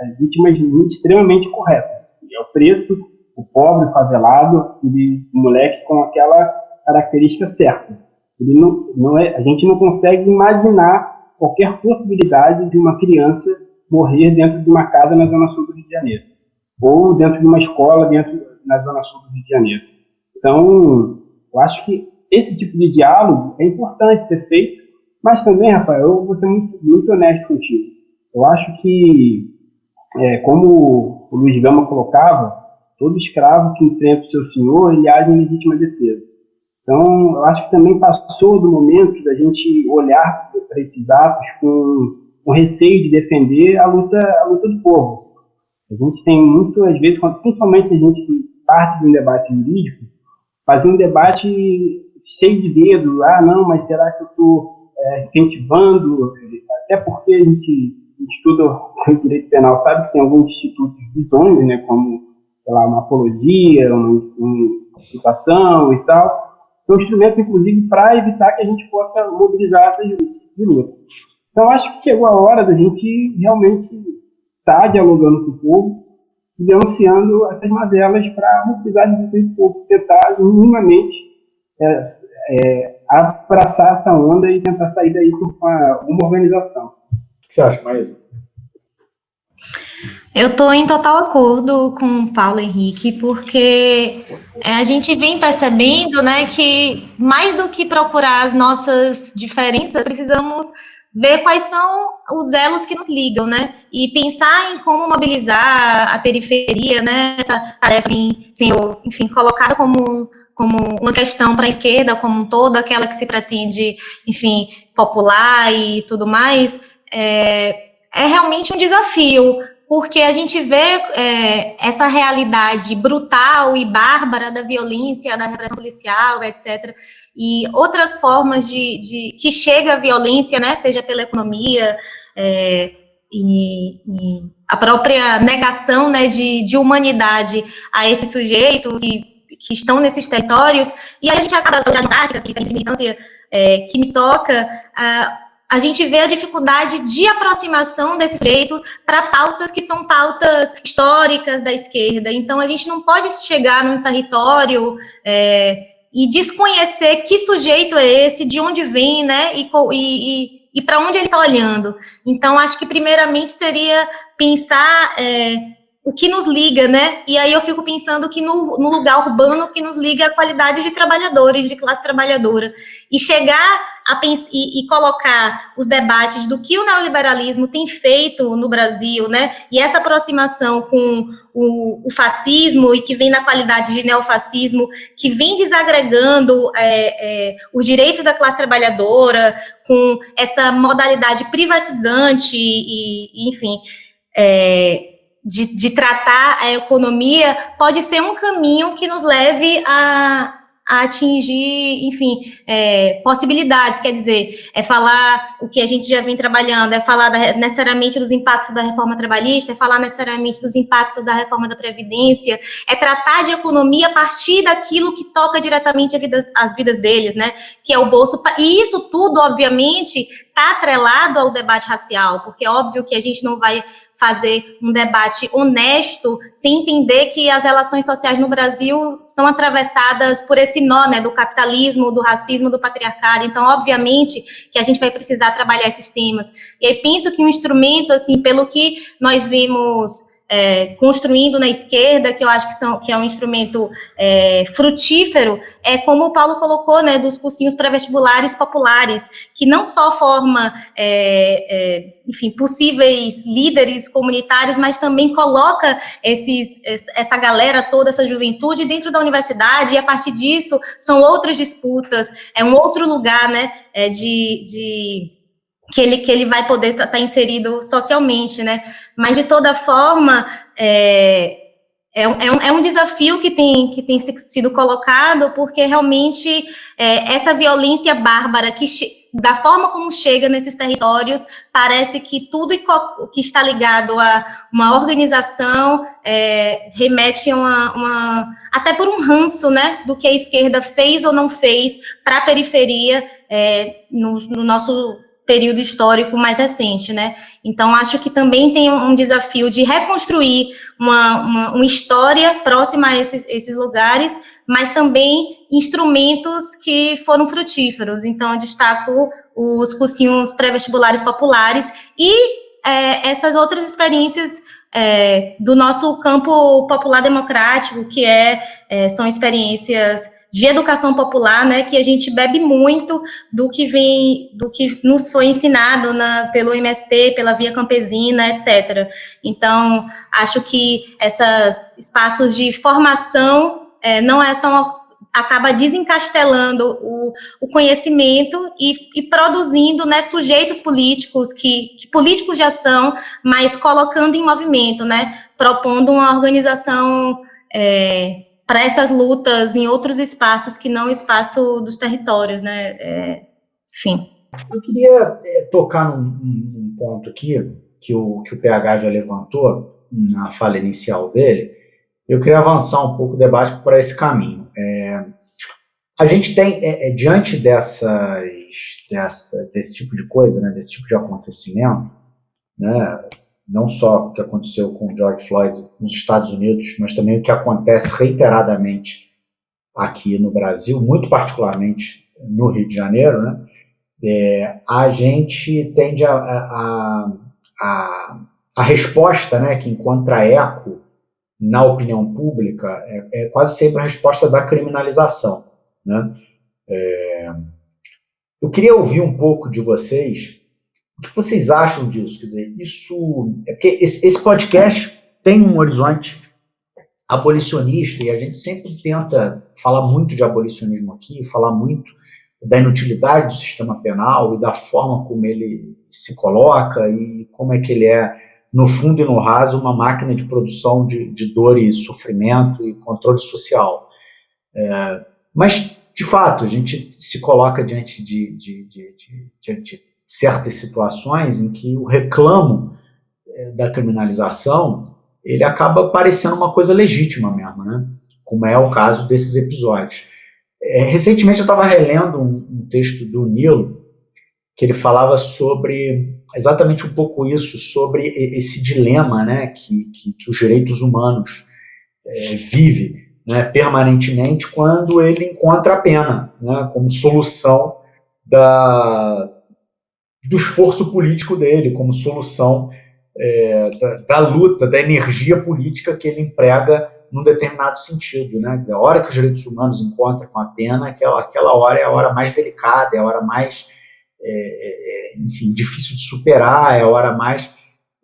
as vítimas extremamente corretas. É o preto, o pobre, o favelado, o moleque com aquela característica certa. A gente não consegue imaginar qualquer possibilidade de uma criança morrer dentro de uma casa na Zona Sul do Rio de Janeiro, ou dentro de uma escola na Zona Sul do Rio de Janeiro. Então, eu acho que esse tipo de diálogo é importante ser feito, mas também, Rafael, eu vou ser muito honesto contigo. Eu acho que, como o Luiz Gama colocava, todo escravo que enfrenta o seu senhor, ele age em legítima defesa. Então, eu acho que também passou do momento da gente olhar para esses atos com receio de defender a luta do povo. A gente tem muito, às vezes, principalmente a gente que parte de um debate jurídico, fazer um debate cheio de dedo, não, mas será que eu estou incentivando? Até porque a gente estuda o direito penal, sabe que tem alguns institutos bizonhos, né, como, sei lá, uma apologia, uma citação e tal. São instrumentos, inclusive, para evitar que a gente possa mobilizar essas lutas. Então, acho que chegou a hora da gente realmente estar dialogando com o povo, denunciando essas mazelas para mobilizar o povo, tentar minimamente abraçar essa onda e tentar sair daí com uma organização. O que você acha, Maísa? Eu estou em total acordo com o Paulo Henrique, porque a gente vem percebendo, né, que mais do que procurar as nossas diferenças, precisamos ver quais são os elos que nos ligam, né, e pensar em como mobilizar a periferia, né, essa tarefa, enfim, colocada como uma questão para a esquerda como um todo, aquela que se pretende, enfim, popular e tudo mais, é realmente um desafio, porque a gente vê essa realidade brutal e bárbara da violência, da repressão policial, etc., e outras formas que chega a violência, né, seja pela economia, e a própria negação, né, de humanidade a esses sujeitos que estão nesses territórios, e aí a gente acaba na prática, assim, essa militância que me toca, a gente vê a dificuldade de aproximação desses sujeitos para pautas que são pautas históricas da esquerda. Então, a gente não pode chegar num território e desconhecer que sujeito é esse, de onde vem, né, e para onde ele está olhando. Então, acho que, primeiramente, seria pensar o que nos liga, né, e aí eu fico pensando que no lugar urbano que nos liga a qualidade de trabalhadores, de classe trabalhadora, e chegar a pensar, e colocar os debates do que o neoliberalismo tem feito no Brasil, né, e essa aproximação com o fascismo, e que vem na qualidade de neofascismo, que vem desagregando os direitos da classe trabalhadora, com essa modalidade privatizante, enfim, de tratar a economia, pode ser um caminho que nos leve a atingir, enfim, possibilidades, quer dizer, falar o que a gente já vem trabalhando, falar necessariamente dos impactos da reforma trabalhista, falar necessariamente dos impactos da reforma da Previdência, tratar de economia a partir daquilo que toca diretamente as vidas deles, né, que é o bolso, e isso tudo, obviamente, está atrelado ao debate racial, porque é óbvio que a gente não vai fazer um debate honesto sem entender que as relações sociais no Brasil são atravessadas por esse nó, né, do capitalismo, do racismo, do patriarcado. Então, obviamente, que a gente vai precisar trabalhar esses temas. E aí penso que um instrumento, assim, pelo que nós vimos construindo na esquerda, que eu acho que é um instrumento frutífero, é como o Paulo colocou, né, dos cursinhos pré-vestibulares populares, que não só forma, enfim, possíveis líderes comunitários, mas também coloca essa galera toda, essa juventude dentro da universidade, e a partir disso são outras disputas, é um outro lugar, né, que ele vai poder estar inserido socialmente, né? Mas, de toda forma, é um desafio que tem sido colocado, porque realmente essa violência bárbara, da forma como chega nesses territórios, parece que tudo que está ligado a uma organização remete a até por um ranço, né, do que a esquerda fez ou não fez para a periferia no nosso período histórico mais recente, né? Então, acho que também tem um desafio de reconstruir uma história próxima a esses lugares, mas também instrumentos que foram frutíferos. Então, eu destaco os cursinhos pré-vestibulares populares e essas outras experiências do nosso campo popular democrático, que são experiências de educação popular, né, que a gente bebe muito do que nos foi ensinado pelo MST, pela Via Campesina, etc. Então, acho que esses espaços de formação não é só acaba desencastelando o conhecimento e produzindo, né, sujeitos políticos que políticos de ação, mas colocando em movimento, né, propondo uma organização para essas lutas em outros espaços que não o espaço dos territórios, né? Enfim. Eu queria tocar num ponto aqui que o PH já levantou na fala inicial dele. Eu queria avançar um pouco o debate para esse caminho. A gente tem, diante desse tipo de coisa, né, desse tipo de acontecimento, né, não só o que aconteceu com o George Floyd nos Estados Unidos, mas também o que acontece reiteradamente aqui no Brasil, muito particularmente no Rio de Janeiro, né, a gente tende a resposta, né, que encontra eco na opinião pública é quase sempre a resposta da criminalização, né? Eu queria ouvir um pouco de vocês. O que vocês acham disso? Quer dizer, isso é porque esse podcast tem um horizonte abolicionista e a gente sempre tenta falar muito de abolicionismo aqui, falar muito da inutilidade do sistema penal e da forma como ele se coloca e como é que ele no fundo e no raso, uma máquina de produção de dor e sofrimento e controle social. Mas, de fato, a gente se coloca diante de certas situações em que o reclamo da criminalização ele acaba parecendo uma coisa legítima mesmo, né? Como é o caso desses episódios. Recentemente eu estava relendo um texto do Nilo que ele falava sobre exatamente um pouco isso, sobre esse dilema, né, que os direitos humanos vive, né, permanentemente quando ele encontra a pena, né, como solução do esforço político dele, como solução da luta, da energia política que ele emprega num determinado sentido, né? A hora que os direitos humanos encontram com a pena, aquela hora é a hora mais delicada, é a hora mais enfim, difícil de superar, é a hora mais...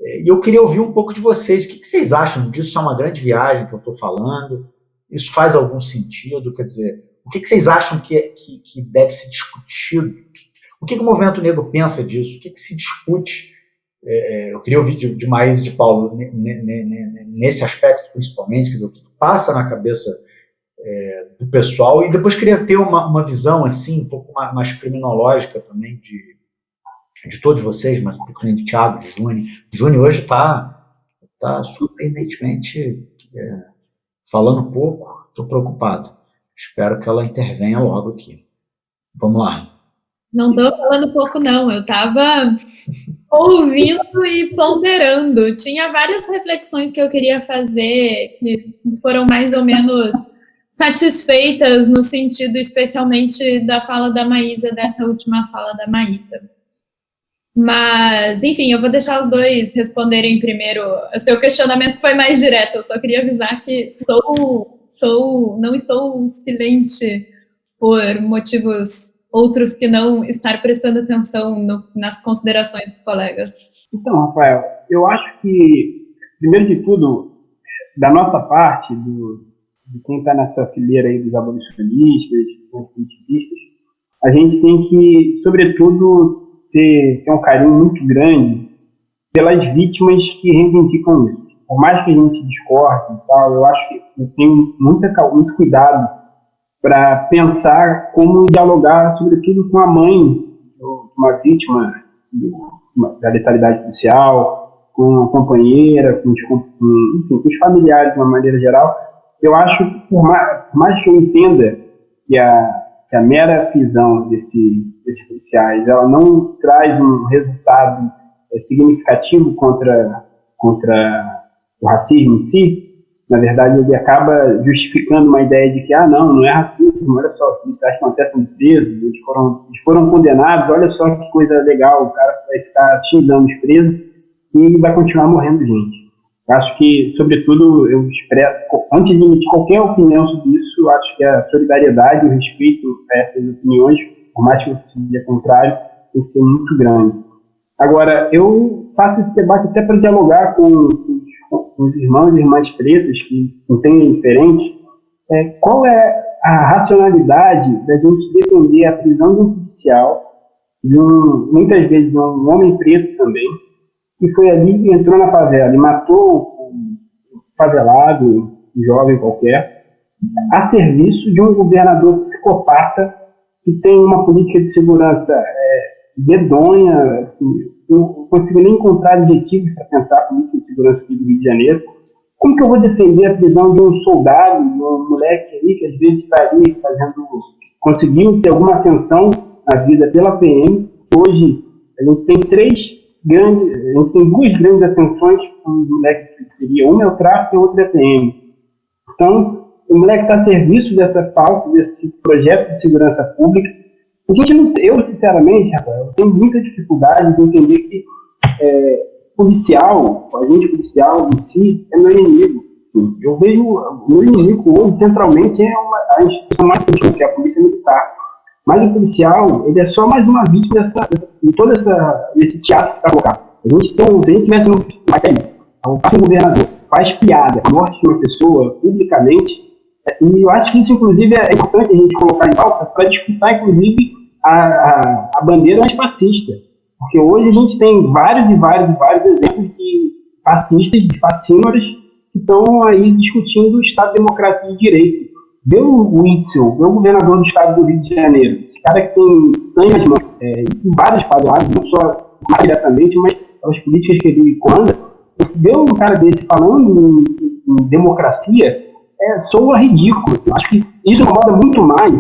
E eu queria ouvir um pouco de vocês. O que vocês acham disso? É uma grande viagem que eu estou falando? Isso faz algum sentido? Quer dizer, o que vocês acham que deve ser discutido? O que o movimento negro pensa disso? O que se discute? Eu queria ouvir de Maísa e de Paulo nesse aspecto, principalmente, quer dizer, o que passa na cabeça do pessoal, e depois queria ter uma visão assim, um pouco mais criminológica também de todos vocês, mas um pouquinho de Thiago, de Júnior. Júnior hoje está surpreendentemente falando pouco, estou preocupado. Espero que ela intervenha logo aqui. Vamos lá. Não estou falando pouco, não. Eu estava ouvindo e ponderando. Tinha várias reflexões que eu queria fazer, que foram mais ou menos satisfeitas no sentido especialmente da fala da Maísa, dessa última fala da Maísa. Mas, enfim, eu vou deixar os dois responderem primeiro. O seu questionamento foi mais direto, eu só queria avisar que não estou silente por motivos outros que não estar prestando atenção nas considerações dos colegas. Então, Rafael, eu acho que, primeiro de tudo, da nossa parte, de quem está nessa fileira aí dos abolicionistas, dos positivistas, a gente tem que, sobretudo, ter um carinho muito grande pelas vítimas que reivindicam isso. Por mais que a gente discorde e tal, eu acho que eu tenho muito cuidado para pensar como dialogar, sobretudo, com a mãe de uma vítima da letalidade policial, com a companheira, com os familiares de uma maneira geral. Eu acho que, por mais que eu entenda que a mera prisão desses policiais ela não traz um resultado significativo contra o racismo em si, na verdade ele acaba justificando uma ideia de que não é racismo, olha só, os policiais estão até sendo presos, eles foram condenados, olha só que coisa legal, o cara vai ficar X anos preso e vai continuar morrendo gente. Acho que, sobretudo, eu expresso, antes de emitir qualquer opinião sobre isso, eu acho que a solidariedade e o respeito a essas opiniões, por mais que eu seja contrário, tem que ser muito grande. Agora, eu faço esse debate até para dialogar com os irmãos e irmãs pretas que entendem diferente. Qual é a racionalidade da gente defender a prisão de um policial, muitas vezes de um homem preto também, que foi ali e entrou na favela e matou um favelado, um jovem qualquer, a serviço de um governador psicopata que tem uma política de segurança medonha, assim, não consigo nem encontrar adjetivos para pensar a política de segurança aqui do Rio de Janeiro. Como que eu vou defender a prisão de um soldado, de um moleque aí que às vezes está ali conseguiu ter alguma ascensão na vida pela PM? Hoje a gente tem duas grandes ascensões com o moleque que seria, uma é o tráfico e a outra é a PM. Então, o moleque está a serviço dessa pauta, desse projeto de segurança pública. Eu, sinceramente, Rafael, tenho muita dificuldade de entender que o agente policial em si é meu inimigo. Eu vejo o meu inimigo hoje, centralmente, a instituição mais política, que é a polícia militar. Mas o policial, ele é só mais uma vítima de todo esse teatro que está colocado. A gente tivesse um governador, faz piada, a morte de uma pessoa publicamente, e eu acho que isso, inclusive, é importante a gente colocar em pauta para disputar, inclusive, a bandeira antifascista. Porque hoje a gente tem vários exemplos de fascistas, de fascínoras, que estão aí discutindo o Estado Democrático de Direito. Vê o Witzel, vê o governador do Estado do Rio de Janeiro, esse cara que tem sangue nas mãos, em várias quadras, não só mais diretamente, mas as políticas que ele comanda. Vê um cara desse falando em democracia, soa ridículo. Acho que isso incomoda muito mais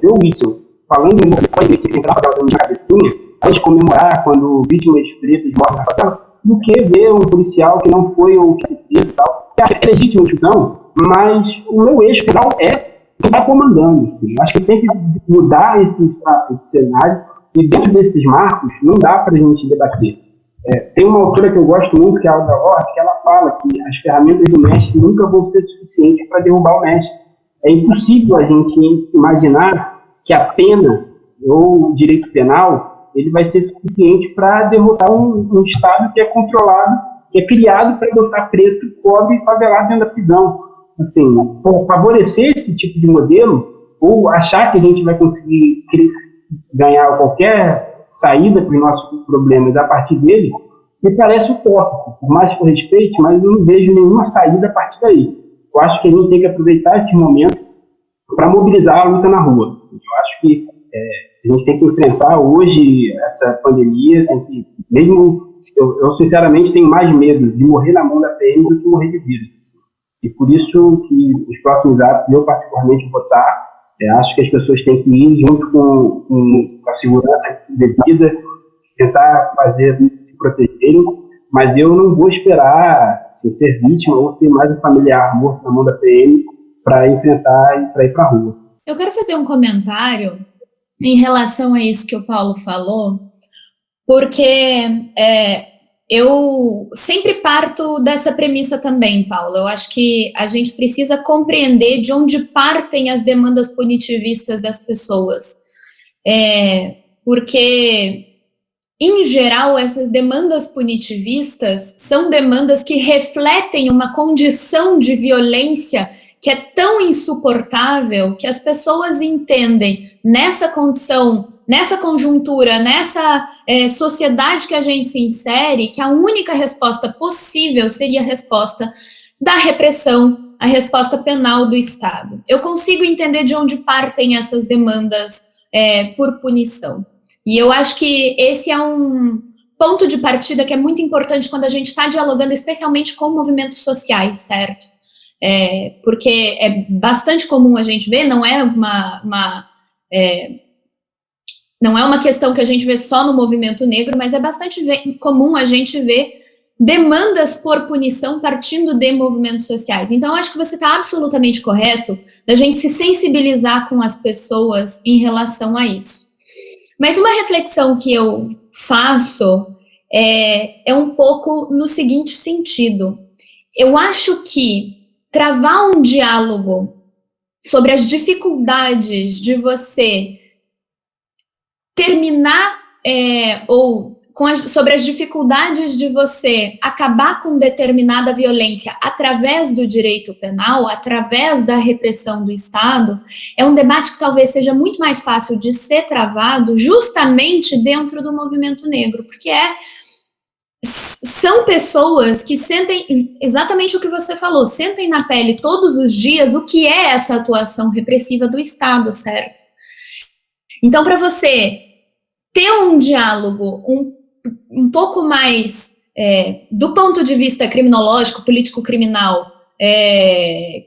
ver o Witzel falando em democracia, que entrar para dar uma cabecinha, a gente comemorar quando vítimas pretas morrem na favela, do que ver um policial que não foi ou que fez e tal. Acho que é legítimo isso não, mas o meu eixo final é quem está comandando. Assim. Acho que tem que mudar esse cenário e dentro desses marcos não dá para a gente debater. Tem uma autora que eu gosto muito, que é a Alda Hort, que ela fala que as ferramentas do mestre nunca vão ser suficientes para derrubar o mestre. É impossível a gente imaginar que a pena ou o direito penal ele vai ser suficiente para derrotar um Estado que é controlado, que é criado para botar preto, pobre e favelado dentro da prisão. Assim, por favorecer esse tipo de modelo, ou achar que a gente vai conseguir ganhar qualquer saída para os nossos problemas a partir dele, me parece utópico. Por mais que eu respeite, mas eu não vejo nenhuma saída a partir daí. Eu acho que a gente tem que aproveitar esse momento para mobilizar a luta na rua. Eu acho que a gente tem que enfrentar hoje essa pandemia, eu sinceramente tenho mais medo de morrer na mão da PM do que morrer de vírus. E por isso que os próximos atos, eu particularmente vou estar Acho que as pessoas têm que ir junto com a segurança devida, tentar se protegerem, mas eu não vou esperar ser vítima ou ter mais um familiar morto na mão da PM para enfrentar e para ir para a rua. Eu quero fazer um comentário em relação a isso que o Paulo falou, porque eu sempre parto dessa premissa também, Paulo. Eu acho que a gente precisa compreender de onde partem as demandas punitivistas das pessoas. Porque, em geral, essas demandas punitivistas são demandas que refletem uma condição de violência que é tão insuportável que as pessoas entendem nessa condição, nessa conjuntura, nessa sociedade que a gente se insere, que a única resposta possível seria a resposta da repressão, a resposta penal do Estado. Eu consigo entender de onde partem essas demandas por punição. E eu acho que esse é um ponto de partida que é muito importante quando a gente está dialogando, especialmente com movimentos sociais, certo? Porque é bastante comum a gente ver, não é uma questão que a gente vê só no movimento negro, mas é bastante comum a gente ver demandas por punição partindo de movimentos sociais. Então, eu acho que você está absolutamente correto da gente se sensibilizar com as pessoas em relação a isso. Mas uma reflexão que eu faço é um pouco no seguinte sentido. Eu acho que travar um diálogo sobre as dificuldades de você terminar, sobre as dificuldades de você acabar com determinada violência através do direito penal, através da repressão do Estado, é um debate que talvez seja muito mais fácil de ser travado justamente dentro do movimento negro, porque são pessoas que sentem exatamente o que você falou, sentem na pele todos os dias o que é essa atuação repressiva do Estado, certo? Então, para você ter um diálogo um pouco mais do ponto de vista criminológico, político-criminal,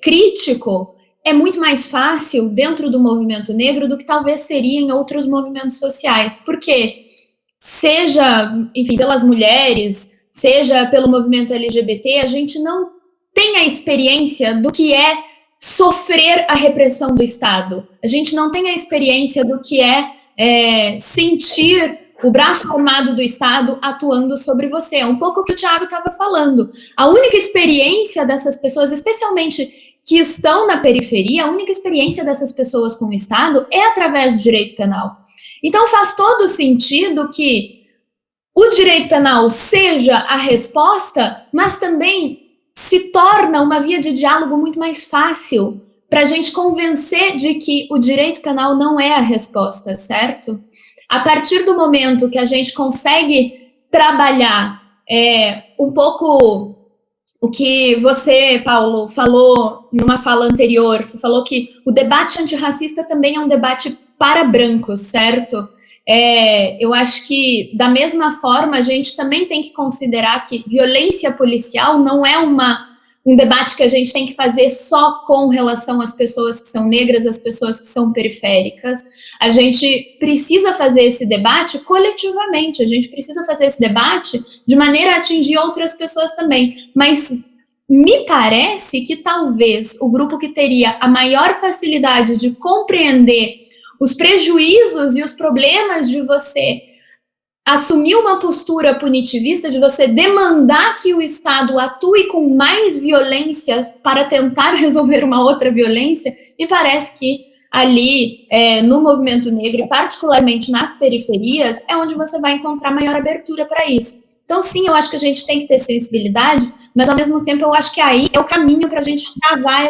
crítico, é muito mais fácil dentro do movimento negro do que talvez seria em outros movimentos sociais, porque seja, enfim, pelas mulheres, seja pelo movimento LGBT, a gente não tem a experiência do que é sofrer a repressão do Estado. A gente não tem a experiência do que é sentir o braço armado do Estado atuando sobre você. É um pouco o que o Thiago estava falando. A única experiência dessas pessoas, especialmente que estão na periferia, a única experiência dessas pessoas com o Estado é através do direito penal. Então faz todo sentido que o direito penal seja a resposta, mas também se torna uma via de diálogo muito mais fácil para a gente convencer de que o direito penal não é a resposta, certo? A partir do momento que a gente consegue trabalhar um pouco o que você, Paulo, falou numa fala anterior, você falou que o debate antirracista também é um debate para brancos, certo? Eu acho que, da mesma forma, a gente também tem que considerar que violência policial não é um debate que a gente tem que fazer só com relação às pessoas que são negras, às pessoas que são periféricas. A gente precisa fazer esse debate coletivamente, a gente precisa fazer esse debate de maneira a atingir outras pessoas também. Mas me parece que talvez o grupo que teria a maior facilidade de compreender os prejuízos e os problemas de você assumir uma postura punitivista, de você demandar que o Estado atue com mais violência para tentar resolver uma outra violência, me parece que ali no movimento negro, e particularmente nas periferias, é onde você vai encontrar maior abertura para isso. Então, sim, eu acho que a gente tem que ter sensibilidade, mas, ao mesmo tempo, eu acho que aí é o caminho para a gente travar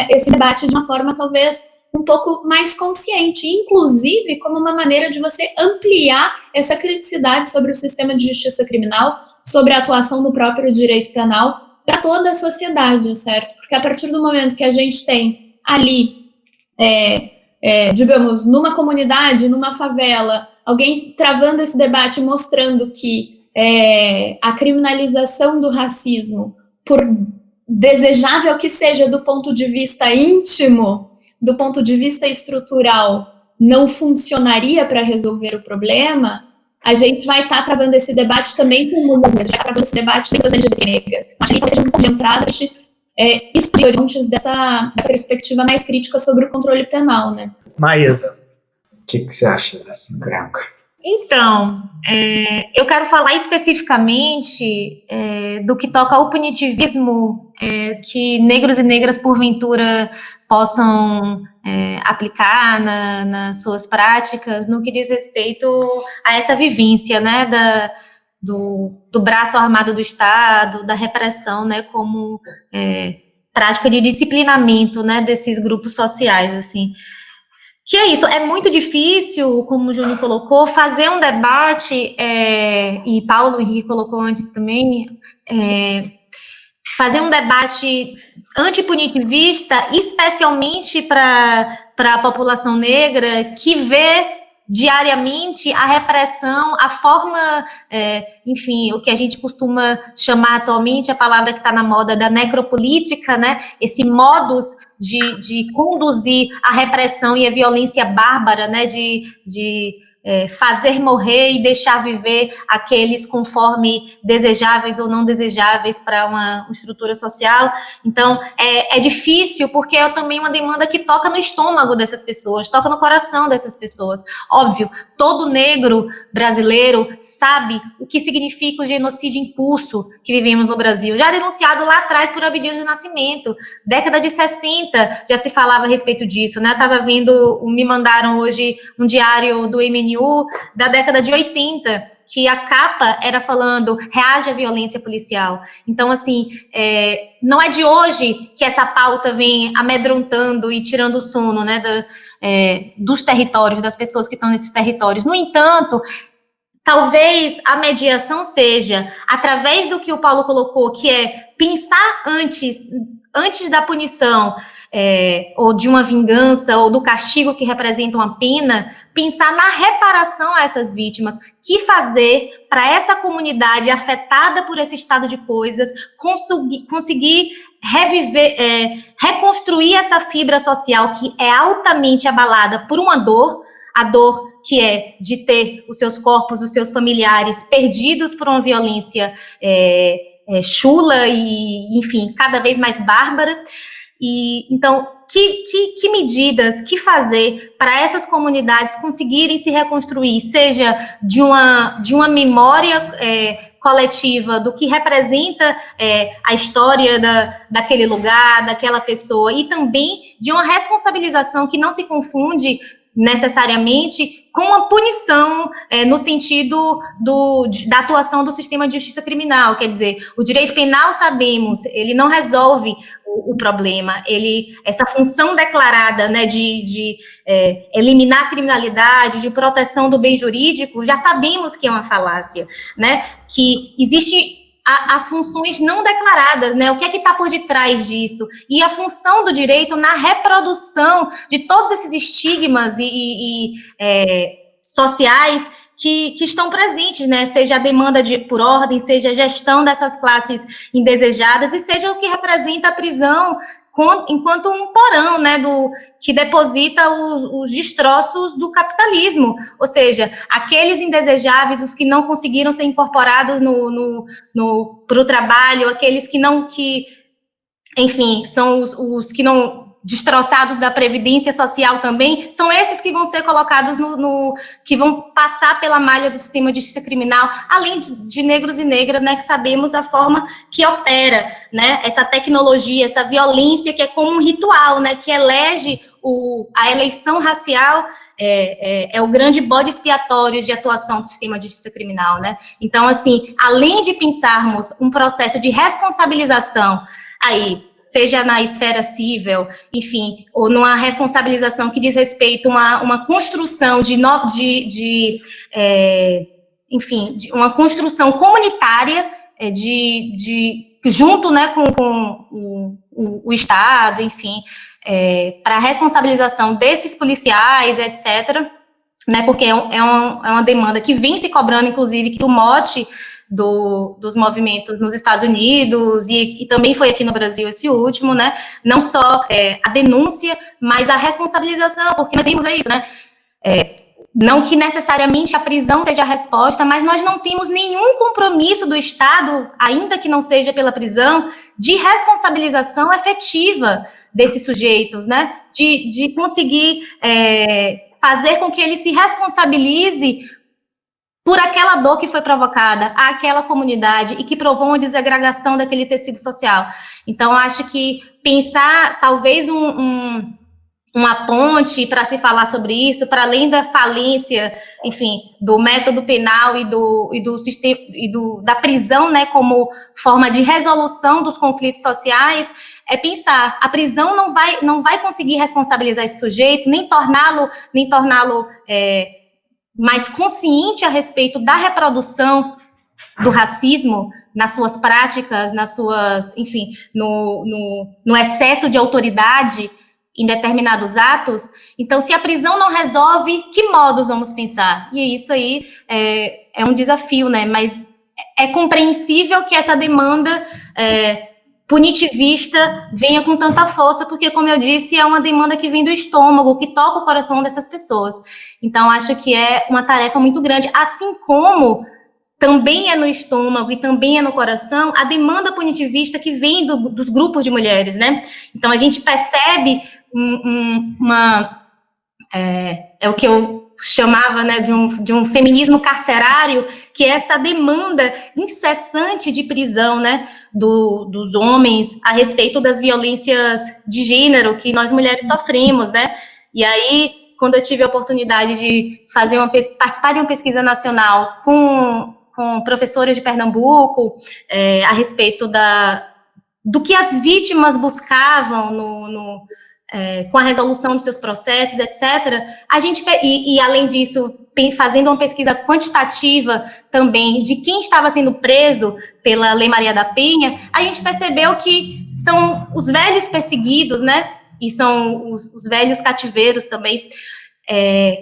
esse debate de uma forma, talvez, um pouco mais consciente, inclusive como uma maneira de você ampliar essa criticidade sobre o sistema de justiça criminal, sobre a atuação do próprio direito penal para toda a sociedade, certo? Porque a partir do momento que a gente tem ali, digamos, numa comunidade, numa favela, alguém travando esse debate, mostrando que a criminalização do racismo, por desejável que seja do ponto de vista íntimo do ponto de vista estrutural, não funcionaria para resolver o problema, a gente vai estar travando esse debate também com o movimento, a gente vai estar travando esse debate com as LGBTs. Acho que talvez seja um ponto de entrada a gente explodir antes dessa perspectiva mais crítica sobre o controle penal, né? Maísa, o que você acha dessa encrenca? Então, eu quero falar especificamente do que toca ao punitivismo que negros e negras, porventura, possam aplicar nas suas práticas, no que diz respeito a essa vivência, né, do braço armado do Estado, da repressão, né, como prática de disciplinamento, né, desses grupos sociais, assim. Que é isso, é muito difícil, como o Júnior colocou, fazer um debate, e Paulo Henrique colocou antes também, fazer um debate antipunitivista, especialmente para a população negra, que vê diariamente a repressão, a forma, enfim, o que a gente costuma chamar atualmente, a palavra que está na moda da necropolítica, né, esse modus de conduzir a repressão e a violência bárbara, né, de fazer morrer e deixar viver aqueles conforme desejáveis ou não desejáveis para uma estrutura social. Então, é difícil, porque é também uma demanda que toca no estômago dessas pessoas, toca no coração dessas pessoas. Óbvio, todo negro brasileiro sabe o que significa o genocídio em curso que vivemos no Brasil, já denunciado lá atrás por Abdias do Nascimento, década de 60 já se falava a respeito disso, né? Eu estava vendo, me mandaram hoje um diário do MNU da década de 80, que a capa era falando reage à violência policial. Então, assim, não é de hoje que essa pauta vem amedrontando e tirando o sono, né, dos territórios, das pessoas que estão nesses territórios. No entanto, talvez a mediação seja, através do que o Paulo colocou, que é pensar antes da punição, ou de uma vingança, ou do castigo que representa uma pena, pensar na reparação a essas vítimas, que fazer para essa comunidade afetada por esse estado de coisas, conseguir reviver, reconstruir essa fibra social que é altamente abalada por uma dor, a dor que é de ter os seus corpos, os seus familiares perdidos por uma violência chula e, enfim, cada vez mais bárbara. E, então, que medidas, que fazer para essas comunidades conseguirem se reconstruir, seja de uma memória coletiva do que representa a história daquele lugar, daquela pessoa, e também de uma responsabilização que não se confunde necessariamente com a punição no sentido da atuação do sistema de justiça criminal. Quer dizer, o direito penal, sabemos, ele não resolve o problema, essa função declarada, né, de eliminar a criminalidade, de proteção do bem jurídico, já sabemos que é uma falácia, né, que existe as funções não declaradas, né? O que é que está por detrás disso? E a função do direito na reprodução de todos esses estigmas e sociais que estão presentes, né? Seja a demanda por ordem, seja a gestão dessas classes indesejadas, e seja o que representa a prisão enquanto um porão, né, que deposita os destroços do capitalismo, ou seja, aqueles indesejáveis, os que não conseguiram ser incorporados para o trabalho, aqueles enfim, são os que não destroçados da previdência social também, são esses que vão ser colocados que vão passar pela malha do sistema de justiça criminal, além de negros e negras, né, que sabemos a forma que opera, né, essa tecnologia, essa violência que é como um ritual, né, que elege a eleição racial, é o grande bode expiatório de atuação do sistema de justiça criminal, né. Então, assim, além de pensarmos um processo de responsabilização aí, seja na esfera civil, enfim, ou numa responsabilização que diz respeito a uma construção enfim, de uma construção comunitária, junto, né, com o Estado, enfim, para a responsabilização desses policiais, etc., né, porque é uma demanda que vem se cobrando, inclusive, que o mote dos movimentos nos Estados Unidos e também foi aqui no Brasil esse último, né? Não só a denúncia, mas a responsabilização, porque nós vimos isso, né? Não que necessariamente a prisão seja a resposta, mas nós não temos nenhum compromisso do Estado, ainda que não seja pela prisão, de responsabilização efetiva desses sujeitos, né? De conseguir fazer com que ele se responsabilize por aquela dor que foi provocada àquela comunidade e que provou uma desagregação daquele tecido social. Então, acho que pensar, talvez, uma ponte para se falar sobre isso, para além da falência, enfim, do método penal e do sistema da prisão, né, como forma de resolução dos conflitos sociais, é pensar, a prisão não vai conseguir responsabilizar esse sujeito, nem torná-lo mais consciente a respeito da reprodução do racismo nas suas práticas, enfim, no excesso de autoridade em determinados atos. Então, se a prisão não resolve, que modos vamos pensar? E isso aí é um desafio, né? Mas é compreensível que essa demanda punitivista venha com tanta força, porque, como eu disse, é uma demanda que vem do estômago, que toca o coração dessas pessoas. Então, acho que é uma tarefa muito grande, assim como também é no estômago e também é no coração a demanda punitivista que vem dos grupos de mulheres, né? Então, a gente percebe é o que eu chamava, né, de um feminismo carcerário, que é essa demanda incessante de prisão, né, dos homens a respeito das violências de gênero que nós mulheres sofremos, né? E aí, quando eu tive a oportunidade de participar de uma pesquisa nacional com professores de Pernambuco, a respeito do que as vítimas buscavam com a resolução dos seus processos, etc., a gente, e além disso, fazendo uma pesquisa quantitativa também de quem estava sendo preso pela Lei Maria da Penha, a gente percebeu que são os velhos perseguidos, né, e são os velhos cativeiros também,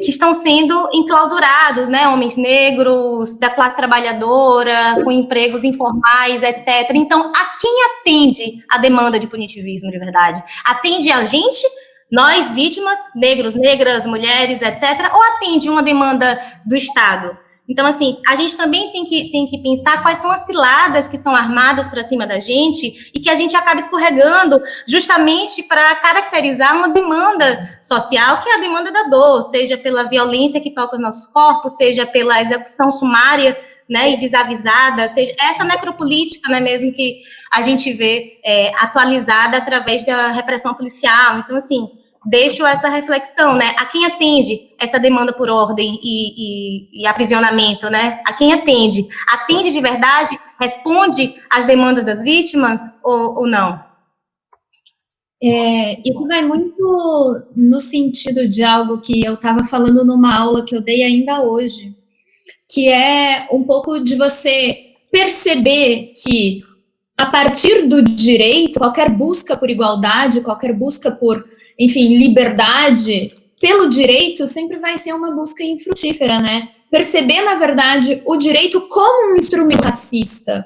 que estão sendo enclausurados, né, homens negros, da classe trabalhadora, com empregos informais, etc. Então, a quem atende a demanda de punitivismo de verdade? Atende a gente, nós, vítimas, negros, negras, mulheres, etc., ou atende uma demanda do Estado? Então, assim, a gente também tem que pensar quais são as ciladas que são armadas para cima da gente e que a gente acaba escorregando justamente para caracterizar uma demanda social, que é a demanda da dor, seja pela violência que toca os nossos corpos, seja pela execução sumária, né, e desavisada, seja essa necropolítica, né, mesmo que a gente vê atualizada através da repressão policial. Então, assim, deixo essa reflexão, né? A quem atende essa demanda por ordem e aprisionamento, né? A quem atende? Atende de verdade? Responde às demandas das vítimas ou não? Isso vai muito no sentido de algo que eu estava falando numa aula que eu dei ainda hoje, que é um pouco de você perceber que, a partir do direito, qualquer busca por igualdade, qualquer busca por, enfim, liberdade, pelo direito, sempre vai ser uma busca infrutífera, né? Perceber, na verdade, o direito como um instrumento racista,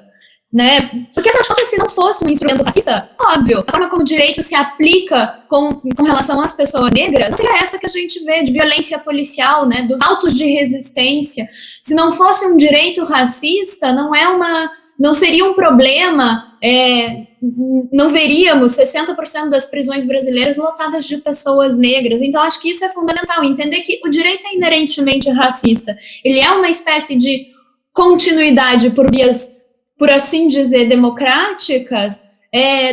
né? Porque, afinal de contas, se não fosse um instrumento racista, óbvio, a forma como o direito se aplica com relação às pessoas negras, não seria essa que a gente vê de violência policial, né? Dos autos de resistência. Se não fosse um direito racista, não seria um problema, não veríamos 60% das prisões brasileiras lotadas de pessoas negras. Então, acho que isso é fundamental, entender que o direito é inerentemente racista. Ele é uma espécie de continuidade por vias, por assim dizer, democráticas,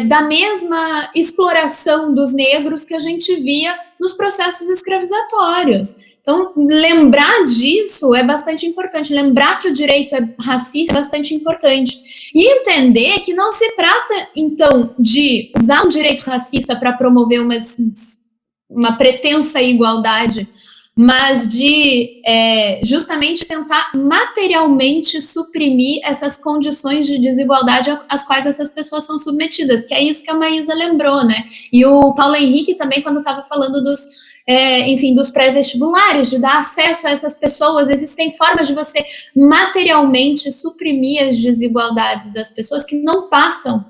da mesma exploração dos negros que a gente via nos processos escravizatórios. Então, lembrar disso é bastante importante, lembrar que o direito é racista é bastante importante. E entender que não se trata, então, de usar o direito racista para promover uma pretensa igualdade, mas de justamente tentar materialmente suprimir essas condições de desigualdade às quais essas pessoas são submetidas, que é isso que a Maísa lembrou, né? E o Paulo Henrique também, quando estava falando dos enfim, dos pré-vestibulares, de dar acesso a essas pessoas. Existem formas de você materialmente suprimir as desigualdades das pessoas que não passam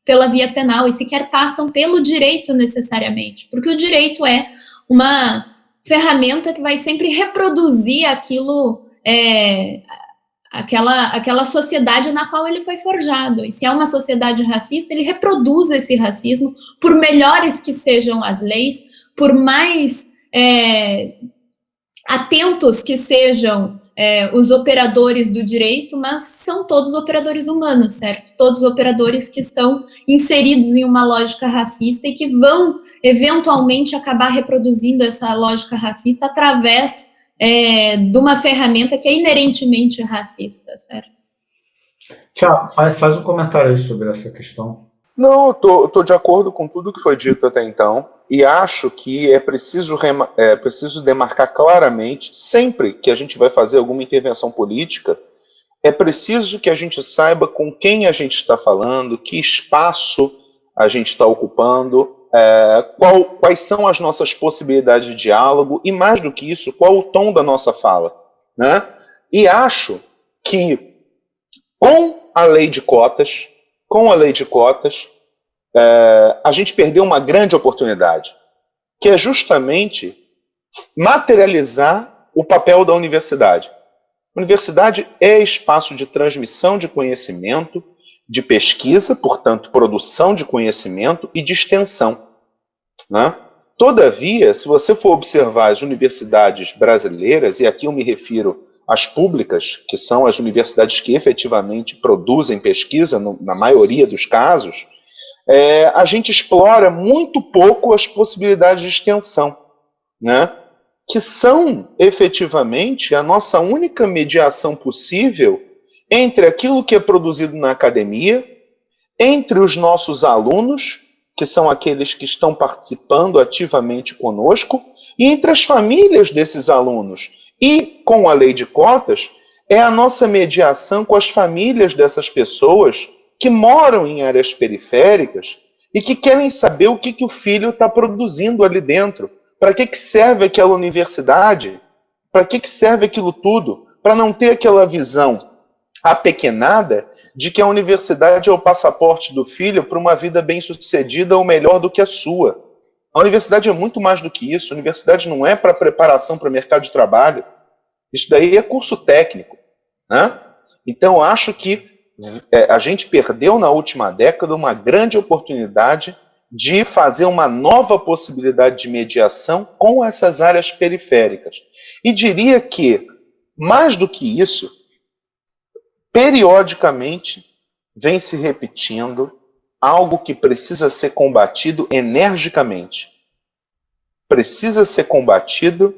pela via penal e sequer passam pelo direito necessariamente, porque o direito é uma ferramenta que vai sempre reproduzir aquilo, aquela sociedade na qual ele foi forjado. E se é uma sociedade racista, ele reproduz esse racismo, por melhores que sejam as leis, por mais atentos que sejam os operadores do direito, mas são todos operadores humanos, certo? Todos operadores que estão inseridos em uma lógica racista e que vão, eventualmente, acabar reproduzindo essa lógica racista através de uma ferramenta que é inerentemente racista, certo? Tiago, faz um comentário aí sobre essa questão. Não, tô de acordo com tudo que foi dito até então, e acho que é preciso demarcar claramente, sempre que a gente vai fazer alguma intervenção política, é preciso que a gente saiba com quem a gente está falando, que espaço a gente está ocupando, quais são as nossas possibilidades de diálogo, e mais do que isso, qual o tom da nossa fala, né? E acho que com a lei de cotas, a gente perdeu uma grande oportunidade, que é justamente materializar o papel da universidade. A universidade é espaço de transmissão de conhecimento, de pesquisa, portanto, produção de conhecimento e de extensão, né? Todavia, se você for observar as universidades brasileiras, e aqui eu me refiro às públicas, que são as universidades que efetivamente produzem pesquisa, na maioria dos casos, a gente explora muito pouco as possibilidades de extensão, né? Que são, efetivamente, a nossa única mediação possível entre aquilo que é produzido na academia, entre os nossos alunos, que são aqueles que estão participando ativamente conosco, e entre as famílias desses alunos. E, com a lei de cotas, é a nossa mediação com as famílias dessas pessoas que moram em áreas periféricas e que querem saber o que o filho está produzindo ali dentro. Para que serve aquela universidade? Para que serve aquilo tudo? Para não ter aquela visão apequenada de que a universidade é o passaporte do filho para uma vida bem-sucedida ou melhor do que a sua. A universidade é muito mais do que isso. A universidade não é para preparação para o mercado de trabalho. Isso daí é curso técnico, né? Então, acho que a gente perdeu na última década uma grande oportunidade de fazer uma nova possibilidade de mediação com essas áreas periféricas. E diria que, mais do que isso, periodicamente vem se repetindo algo que precisa ser combatido energicamente. Precisa ser combatido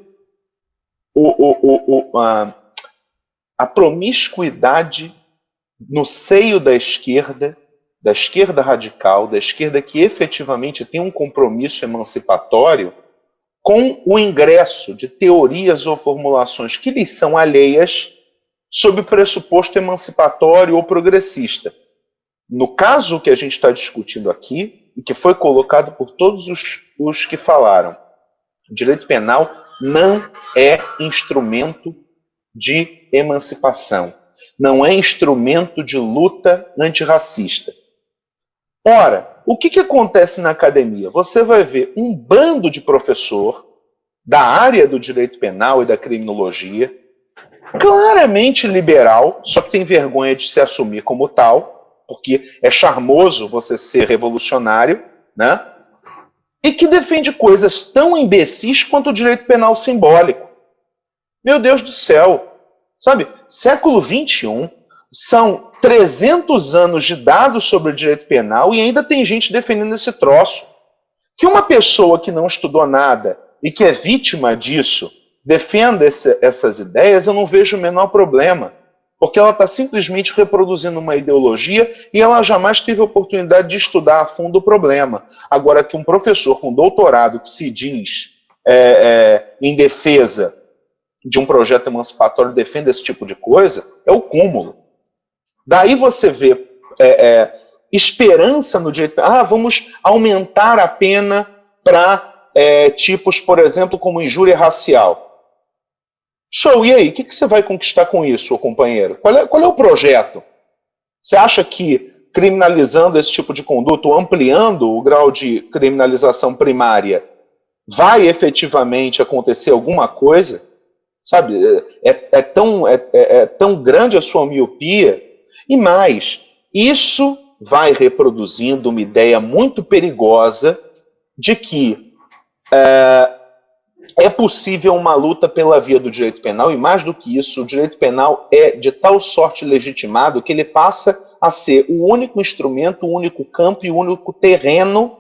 a promiscuidade no seio da esquerda radical, da esquerda que efetivamente tem um compromisso emancipatório com o ingresso de teorias ou formulações que lhes são alheias sob pressuposto emancipatório ou progressista. No caso que a gente está discutindo aqui, e que foi colocado por todos os que falaram, o direito penal não é instrumento de emancipação, não é instrumento de luta antirracista. Ora, o que acontece na academia? Você vai ver um bando de professor da área do direito penal e da criminologia, claramente liberal, só que tem vergonha de se assumir como tal, porque é charmoso você ser revolucionário, né? E que defende coisas tão imbecis quanto o direito penal simbólico. Meu Deus do céu! Sabe, século XXI, são 300 anos de dados sobre o direito penal e ainda tem gente defendendo esse troço. Que uma pessoa que não estudou nada e que é vítima disso defenda essas ideias, eu não vejo o menor problema, porque ela está simplesmente reproduzindo uma ideologia e ela jamais teve a oportunidade de estudar a fundo o problema. Agora, que um professor com doutorado que se diz em defesa de um projeto emancipatório defenda esse tipo de coisa, é o cúmulo. Daí você vê esperança no direito. Vamos aumentar a pena para tipos, por exemplo, como injúria racial. Show, e aí? O que você vai conquistar com isso, companheiro? Qual é o projeto? Você acha que criminalizando esse tipo de conduta, ou ampliando o grau de criminalização primária, vai efetivamente acontecer alguma coisa? Sabe, é tão grande a sua miopia. E mais, isso vai reproduzindo uma ideia muito perigosa de que é possível uma luta pela via do direito penal, e mais do que isso, o direito penal é de tal sorte legitimado que ele passa a ser o único instrumento, o único campo e o único terreno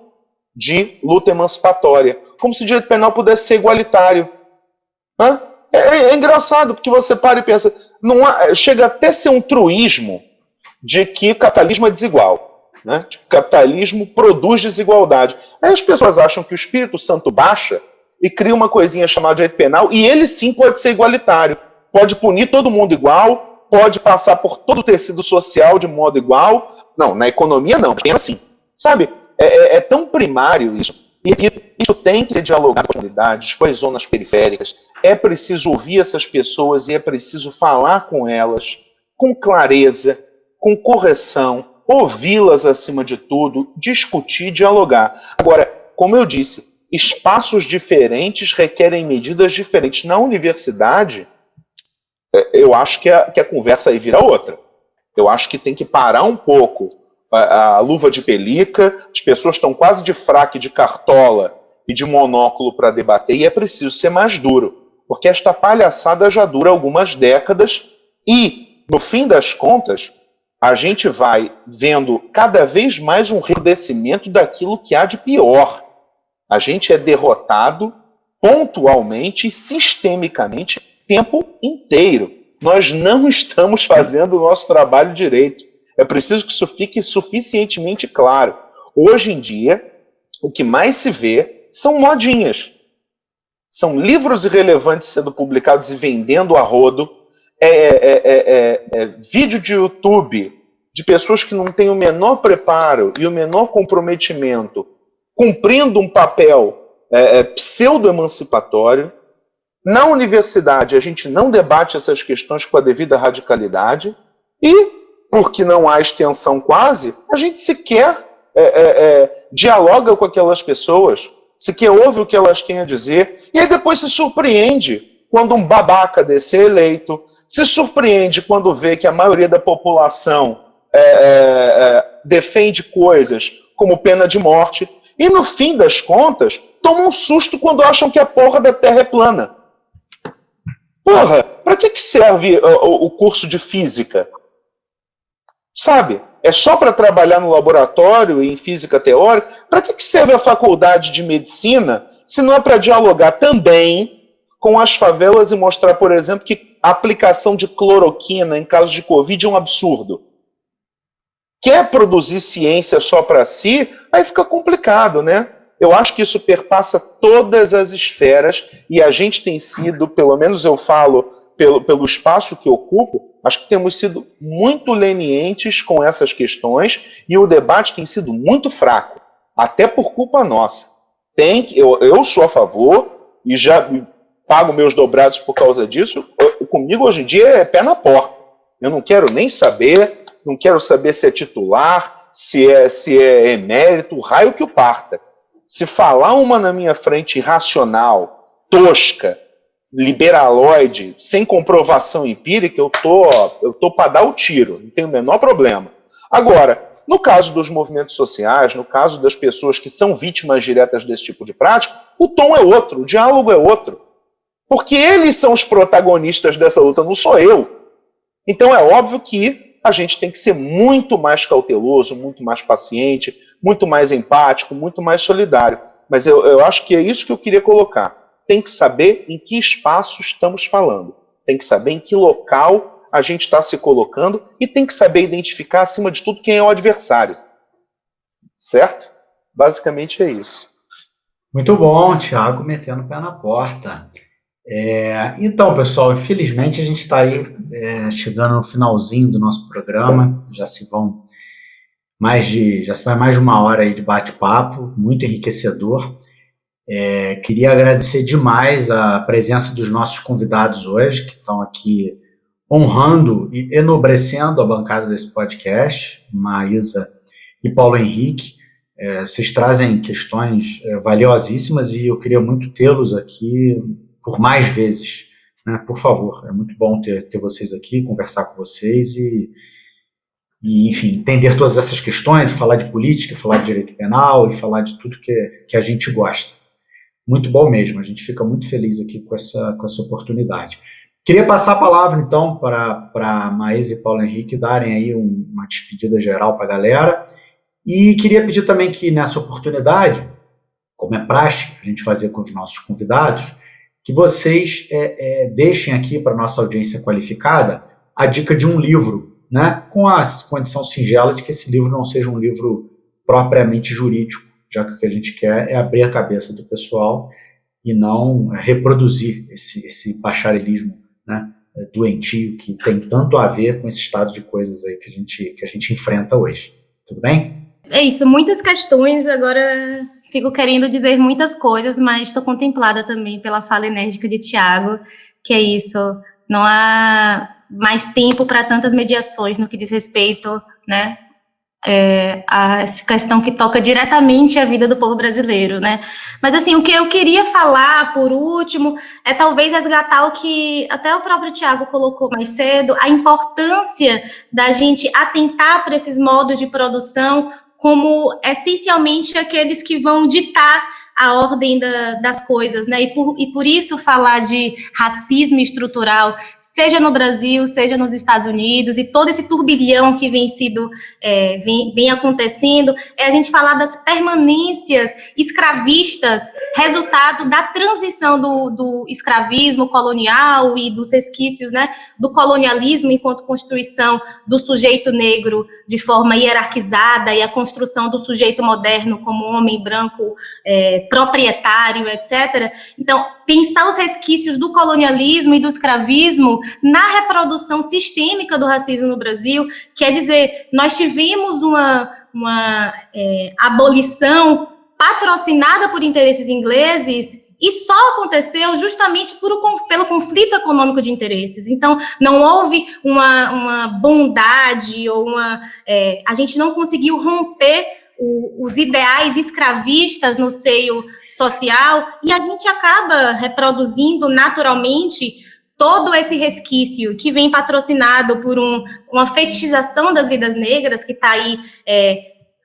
de luta emancipatória. Como se o direito penal pudesse ser igualitário. É engraçado, porque você para e pensa, chega até a ser um truísmo de que o capitalismo é desigual. Né? De que o capitalismo produz desigualdade. Aí as pessoas acham que o Espírito Santo baixa e cria uma coisinha chamada direito penal, e ele sim pode ser igualitário. Pode punir todo mundo igual, pode passar por todo o tecido social de modo igual. Não, na economia não, é assim. Sabe, é tão primário isso. E isso tem que ser dialogado com as comunidades, com as zonas periféricas. É preciso ouvir essas pessoas e é preciso falar com elas com clareza, com correção, ouvi-las acima de tudo, discutir, dialogar. Agora, como eu disse, espaços diferentes requerem medidas diferentes. Na universidade, eu acho que a conversa aí vira outra. Eu acho que tem que parar um pouco a luva de pelica, as pessoas estão quase de fraque, de cartola e de monóculo para debater, e é preciso ser mais duro, porque esta palhaçada já dura algumas décadas e, no fim das contas, a gente vai vendo cada vez mais um recrudescimento daquilo que há de pior. A gente é derrotado pontualmente e sistemicamente o tempo inteiro. Nós não estamos fazendo o nosso trabalho direito. É preciso que isso fique suficientemente claro. Hoje em dia, o que mais se vê são modinhas. São livros irrelevantes sendo publicados e vendendo a rodo. Vídeo de YouTube de pessoas que não têm o menor preparo e o menor comprometimento, cumprindo um papel pseudo-emancipatório. Na universidade, a gente não debate essas questões com a devida radicalidade e, porque não há extensão quase, a gente sequer dialoga com aquelas pessoas, sequer ouve o que elas têm a dizer, e aí depois se surpreende quando um babaca desse é eleito, se surpreende quando vê que a maioria da população defende coisas como pena de morte, e no fim das contas, toma um susto quando acham que a porra da Terra é plana. Porra, para que serve o curso de física? Sabe? É só para trabalhar no laboratório e em física teórica? Para que serve a faculdade de medicina se não é para dialogar também com as favelas e mostrar, por exemplo, que a aplicação de cloroquina em casos de Covid é um absurdo? Quer produzir ciência só para si? Aí fica complicado, né? Eu acho que isso perpassa todas as esferas e a gente tem sido, pelo menos eu falo pelo espaço que ocupo, acho que temos sido muito lenientes com essas questões e o debate tem sido muito fraco, até por culpa nossa. Eu sou a favor e já pago meus dobrados por causa disso. Comigo hoje em dia é pé na porta. Eu não quero nem saber, não quero saber se é titular, se é emérito, raio que o parta. Se falar uma na minha frente irracional, tosca, liberaloide, sem comprovação empírica, eu tô para dar o tiro, não tenho o menor problema. Agora, no caso dos movimentos sociais, no caso das pessoas que são vítimas diretas desse tipo de prática, o tom é outro, o diálogo é outro. Porque eles são os protagonistas dessa luta, não sou eu. Então é óbvio que a gente tem que ser muito mais cauteloso, muito mais paciente, muito mais empático, muito mais solidário. Mas eu acho que é isso que eu queria colocar. Tem que saber em que espaço estamos falando. Tem que saber em que local a gente está se colocando e tem que saber identificar, acima de tudo, quem é o adversário. Certo? Basicamente é isso. Muito bom, Thiago, metendo o pé na porta. Então, pessoal, infelizmente a gente está aí chegando no finalzinho do nosso programa. Já se vai mais de uma hora aí de bate-papo, muito enriquecedor. Queria agradecer demais a presença dos nossos convidados hoje, que estão aqui honrando e enobrecendo a bancada desse podcast, Maísa e Paulo Henrique. Vocês trazem questões valiosíssimas e eu queria muito tê-los aqui por mais vezes, né? Por favor, é muito bom ter vocês aqui, conversar com vocês e, enfim, entender todas essas questões, falar de política, falar de direito penal e falar de tudo que a gente gosta. Muito bom mesmo, a gente fica muito feliz aqui com essa oportunidade. Queria passar a palavra, então, para Maísa e Paulo Henrique darem aí uma despedida geral para a galera. E queria pedir também que, nessa oportunidade, como é prática a gente fazer com os nossos convidados, que vocês deixem aqui para a nossa audiência qualificada a dica de um livro, né, com a condição singela de que esse livro não seja um livro propriamente jurídico, já que o que a gente quer é abrir a cabeça do pessoal e não reproduzir esse bacharelismo, né, doentio que tem tanto a ver com esse estado de coisas aí que a gente enfrenta hoje. Tudo bem? É isso, muitas questões, agora fico querendo dizer muitas coisas, mas estou contemplada também pela fala enérgica de Tiago, que é isso, não há mais tempo para tantas mediações no que diz respeito, né, a essa questão que toca diretamente a vida do povo brasileiro, né? Mas, assim, o que eu queria falar, por último, é talvez resgatar o que até o próprio Tiago colocou mais cedo, a importância da gente atentar para esses modos de produção como, essencialmente, aqueles que vão ditar a ordem das coisas, né, e por isso falar de racismo estrutural, seja no Brasil, seja nos Estados Unidos, e todo esse turbilhão que vem acontecendo, é a gente falar das permanências escravistas, resultado da transição do escravismo colonial e dos resquícios, né, do colonialismo enquanto constituição do sujeito negro de forma hierarquizada e a construção do sujeito moderno como homem branco, proprietário, etc. Então, pensar os resquícios do colonialismo e do escravismo na reprodução sistêmica do racismo no Brasil, quer dizer, nós tivemos uma abolição patrocinada por interesses ingleses e só aconteceu justamente pelo conflito econômico de interesses. Então, não houve uma bondade ou a gente não conseguiu romper os ideais escravistas no seio social, e a gente acaba reproduzindo naturalmente todo esse resquício que vem patrocinado por uma fetichização das vidas negras, que está aí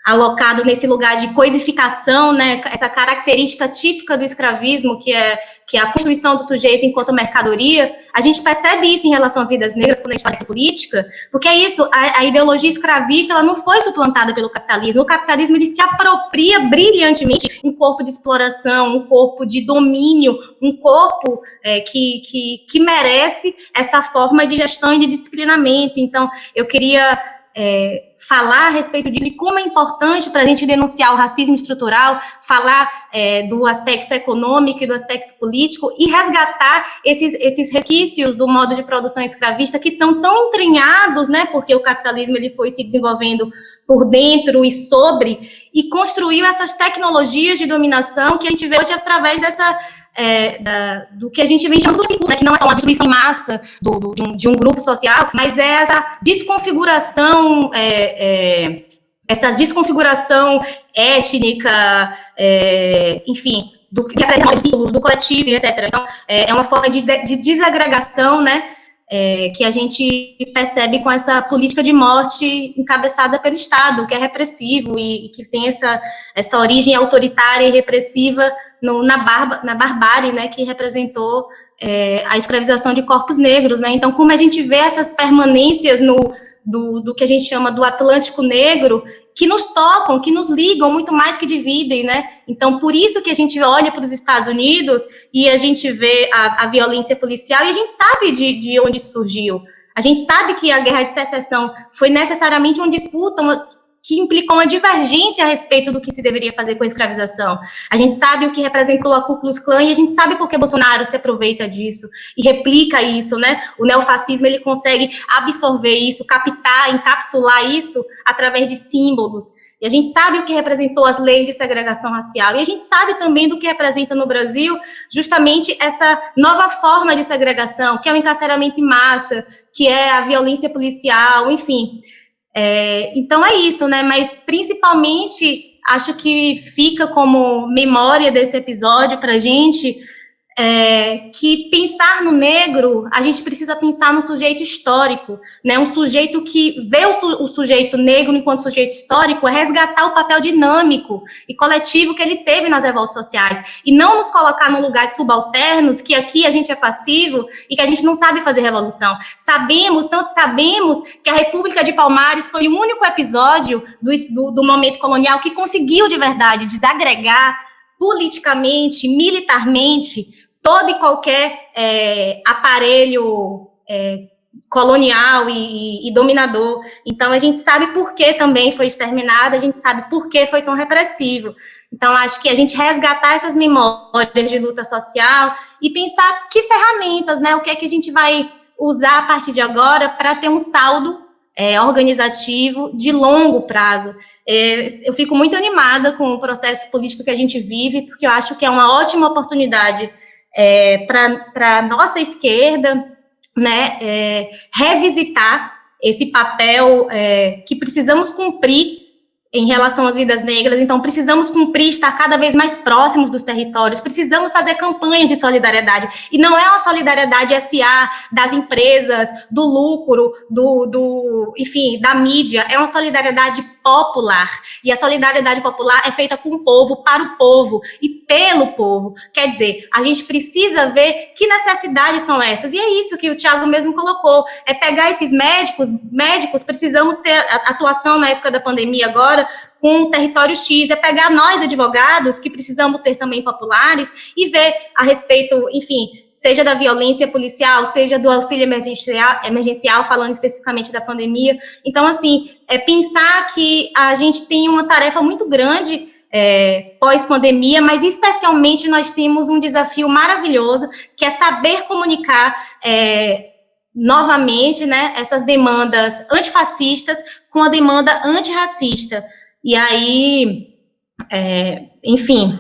alocado nesse lugar de coisificação, né, essa característica típica do escravismo, que é a constituição do sujeito enquanto mercadoria. A gente percebe isso em relação às vidas negras quando a gente fala de política, porque é isso, a ideologia escravista, ela não foi suplantada pelo capitalismo. O capitalismo, ele se apropria brilhantemente um corpo de exploração, um corpo de domínio, um corpo que merece essa forma de gestão e de disciplinamento. Então, eu queria falar a respeito disso, de como é importante para a gente denunciar o racismo estrutural, falar do aspecto econômico e do aspecto político, e resgatar esses resquícios do modo de produção escravista que estão tão entranhados, né, porque o capitalismo ele foi se desenvolvendo por dentro e sobre, e construiu essas tecnologias de dominação que a gente vê hoje através do que a gente vem chamando do né, que não é só uma destruição em massa de um grupo social, mas é essa desconfiguração, étnica, enfim, que apresenta os símbolos do coletivo, etc. Então, é uma forma de desagregação, né, que a gente percebe com essa política de morte encabeçada pelo Estado, que é repressivo e que tem essa origem autoritária e repressiva na barbárie, né, que representou a escravização de corpos negros, né. Então, como a gente vê essas permanências do que a gente chama do Atlântico Negro, que nos tocam, que nos ligam muito mais que dividem, né. Então, por isso que a gente olha para os Estados Unidos e a gente vê a violência policial, e a gente sabe de onde surgiu. A gente sabe que a Guerra de Secessão foi necessariamente uma disputa que implicou uma divergência a respeito do que se deveria fazer com a escravização. A gente sabe o que representou a Ku Klux Klan, e a gente sabe por que Bolsonaro se aproveita disso e replica isso, né? O neofascismo, ele consegue absorver isso, captar, encapsular isso através de símbolos. E a gente sabe o que representou as leis de segregação racial, e a gente sabe também do que representa no Brasil justamente essa nova forma de segregação, que é o encarceramento em massa, que é a violência policial, enfim. Então é isso, né? Mas principalmente acho que fica como memória desse episódio para a gente que pensar no negro, a gente precisa pensar no sujeito histórico, né? Um sujeito que vê o sujeito negro enquanto sujeito histórico é resgatar o papel dinâmico e coletivo que ele teve nas revoltas sociais, e não nos colocar no lugar de subalternos, que aqui a gente é passivo e que a gente não sabe fazer revolução. Sabemos que a República de Palmares foi o único episódio do momento colonial que conseguiu de verdade desagregar politicamente, militarmente, todo e qualquer aparelho colonial e dominador. Então, a gente sabe por que também foi exterminado, a gente sabe por que foi tão repressivo. Então, acho que a gente resgatar essas memórias de luta social e pensar que ferramentas, né, o que é que a gente vai usar a partir de agora para ter um saldo organizativo de longo prazo. Eu fico muito animada com o processo político que a gente vive, porque eu acho que é uma ótima oportunidade para a nossa esquerda, né, revisitar esse papel que precisamos cumprir em relação às vidas negras. Então, precisamos cumprir, estar cada vez mais próximos dos territórios, precisamos fazer campanha de solidariedade, e não é uma solidariedade SA das empresas, do lucro, enfim, da mídia, é uma solidariedade popular, e a solidariedade popular é feita com o povo, para o povo, e pelo povo. Quer dizer, a gente precisa ver que necessidades são essas, e é isso que o Thiago mesmo colocou, é pegar esses médicos, precisamos ter atuação na época da pandemia agora, com o território X, é pegar nós, advogados, que precisamos ser também populares, e ver a respeito, enfim, seja da violência policial, seja do auxílio emergencial, falando especificamente da pandemia. Então, assim, pensar que a gente tem uma tarefa muito grande pós-pandemia, mas especialmente nós temos um desafio maravilhoso, que é saber comunicar novamente, né, essas demandas antifascistas com a demanda antirracista. E aí, enfim,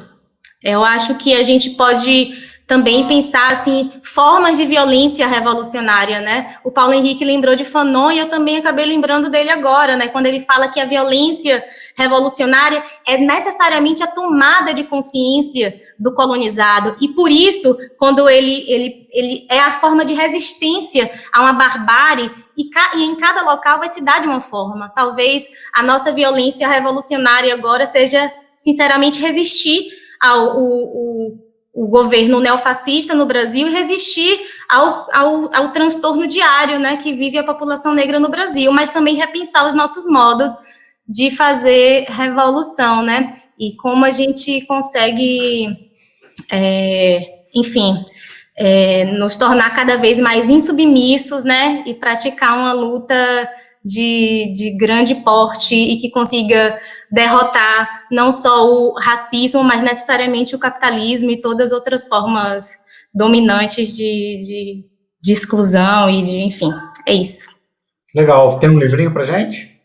eu acho que a gente pode também pensar, assim, formas de violência revolucionária, né? O Paulo Henrique lembrou de Fanon, e eu também acabei lembrando dele agora, né? Quando ele fala que a violência revolucionária é necessariamente a tomada de consciência do colonizado, e por isso, quando ele é a forma de resistência a uma barbárie, e em cada local vai se dar de uma forma. Talvez a nossa violência revolucionária agora seja, sinceramente, resistir o governo neofascista no Brasil e resistir ao transtorno diário, né, que vive a população negra no Brasil, mas também repensar os nossos modos de fazer revolução, né, e como a gente consegue, enfim, nos tornar cada vez mais insubmissos, né, e praticar uma luta de grande porte e que consiga derrotar não só o racismo, mas necessariamente o capitalismo e todas as outras formas dominantes de exclusão e de, enfim, é isso. Legal. Tem um livrinho pra gente?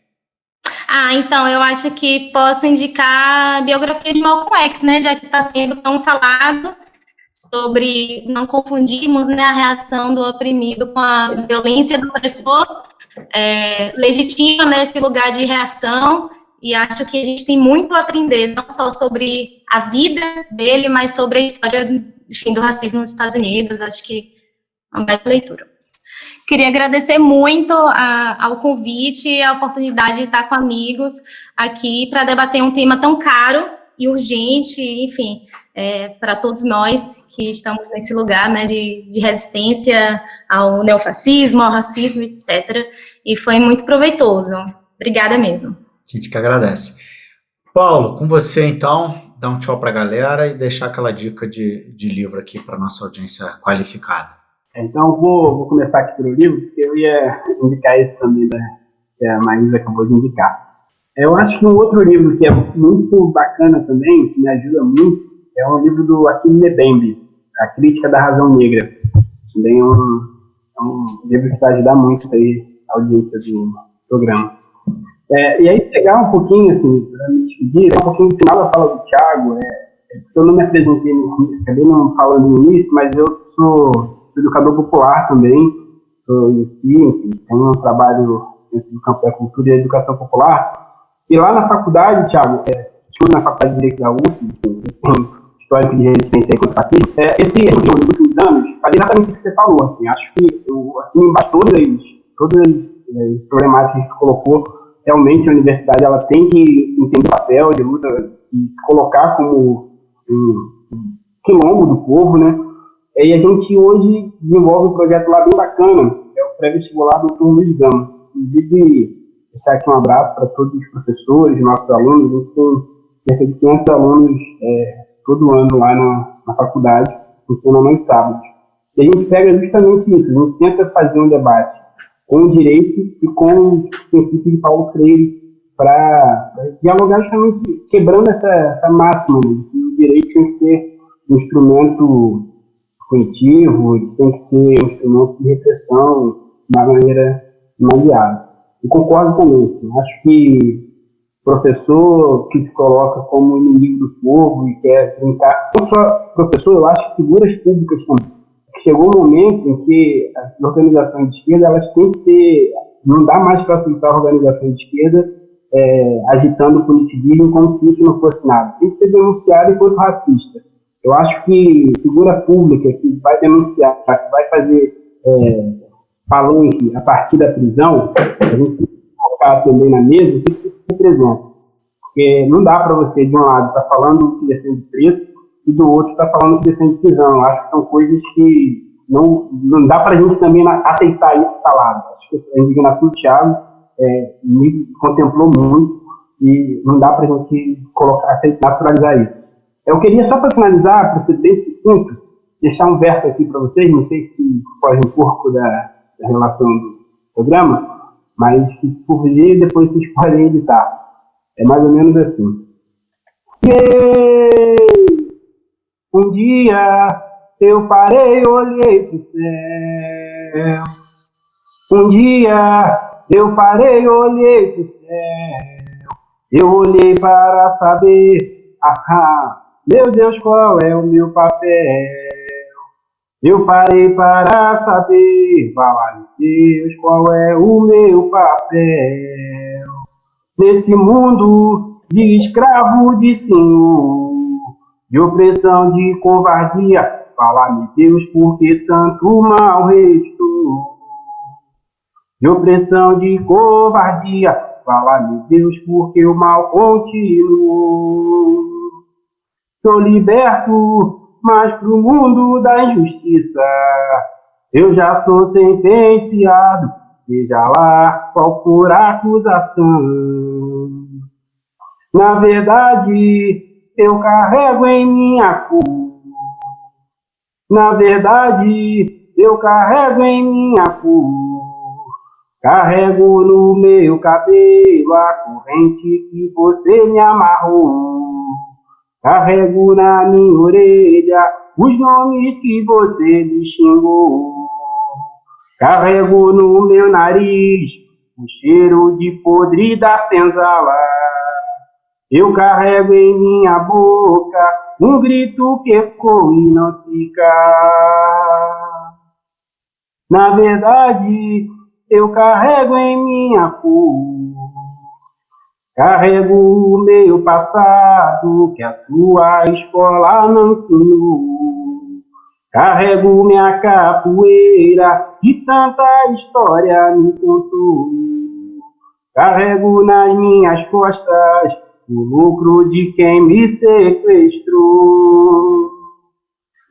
Então, eu acho que posso indicar a biografia de Malcolm X, né, já que está sendo tão falado sobre não confundirmos, né, a reação do oprimido com a violência do opressor, legitima, né, esse lugar de reação, e acho que a gente tem muito a aprender, não só sobre a vida dele, mas sobre a história do racismo nos Estados Unidos. Acho que é uma bela leitura. Queria agradecer muito ao convite e a oportunidade de estar com amigos aqui para debater um tema tão caro e urgente, enfim, para todos nós que estamos nesse lugar, né, de resistência ao neofascismo, ao racismo, etc. E foi muito proveitoso. Obrigada mesmo. A gente que agradece. Paulo, com você, então, dá um tchau para a galera e deixar aquela dica de livro aqui para nossa audiência qualificada. Então, vou começar aqui pelo livro, porque eu ia indicar esse também, que a Maísa acabou de indicar. Eu acho que um outro livro que é muito bacana também, que me ajuda muito, é um livro do Akin Mbembe, A Crítica da Razão Negra. Também é um livro que vai ajudar muito aí a audiência do programa. E aí pegar um pouquinho, assim, para me despedir, um pouquinho no final da fala do Thiago, eu não me apresentei no início, acabei não falando no início, mas eu sou educador popular também, sou enfim, tenho um trabalho dentro do campo da cultura e da educação popular, e lá na faculdade, Thiago, estudo na Faculdade de Direito da UF, histórico de resistência e contra fascismo, nos últimos anos, falei exatamente o que você falou, assim, acho que embaixo todas as problemáticas que você colocou, realmente a universidade ela tem que entender o papel de luta e se colocar como um quilombo do povo, né? E a gente hoje desenvolve um projeto lá bem bacana, é o pré-vestibular do Turno de Gama. Inclusive, deixar aqui um abraço para todos os professores, nossos alunos. A gente tem cerca de 500 alunos todo ano lá na faculdade, funcionando aos sábados. E a gente pega justamente isso, a gente tenta fazer um debate com o direito e com o princípio de Paulo Freire para dialogar justamente quebrando essa máxima de que o direito tem que ser um instrumento punitivo, tem que ser um instrumento de repressão de uma maneira demasiada. Eu concordo com isso. Acho que professor que se coloca como inimigo do povo e quer brincar, não só professor, eu acho que figuras públicas também. Chegou um momento em que as organizações de esquerda elas têm que ter, não dá mais para aceitar organizações de esquerda agitando o punitivismo como se isso não fosse nada. Tem que ser denunciado enquanto racista. Eu acho que figura pública que vai denunciar, que vai fazer palanque a partir da prisão, a gente tem que colocar também na mesa o que se representa. Porque não dá para você, de um lado, estar falando que defende preço, e do outro está falando que defende prisão. Eu acho que são coisas que não dá para a gente também aceitar isso calado. Acho que a indignação do Thiago me contemplou muito e não dá para a gente naturalizar isso. Eu queria, só para finalizar, para ser bem sucinto, deixar um verso aqui para vocês, não sei se foge um pouco da relação do programa, mas se por ver, depois vocês podem editar. É mais ou menos assim. Um dia eu parei, olhei pro céu. Um dia eu parei, olhei pro céu. Eu olhei para saber, meu Deus, qual é o meu papel? Eu parei para saber, fala, Deus, qual é o meu papel? Nesse mundo de escravo, de senhor, de opressão, de covardia, fala-me Deus, por que tanto mal restou? De opressão, de covardia, fala-me Deus, porque o mal continuou. Sou liberto, mas pro mundo da injustiça, eu já sou sentenciado, seja lá qual for a acusação. Na verdade, eu carrego em minha cor. Na verdade, eu carrego em minha cor. Carrego no meu cabelo a corrente que você me amarrou. Carrego na minha orelha os nomes que você me xingou. Carrego no meu nariz o cheiro de podre da senzala. Eu carrego em minha boca um grito que ecoa e não se cala. Na verdade, eu carrego em minha cor. Carrego o meu passado que a sua escola não ensinou. Carrego minha capoeira que tanta história me contou. Carrego nas minhas costas o lucro de quem me sequestrou.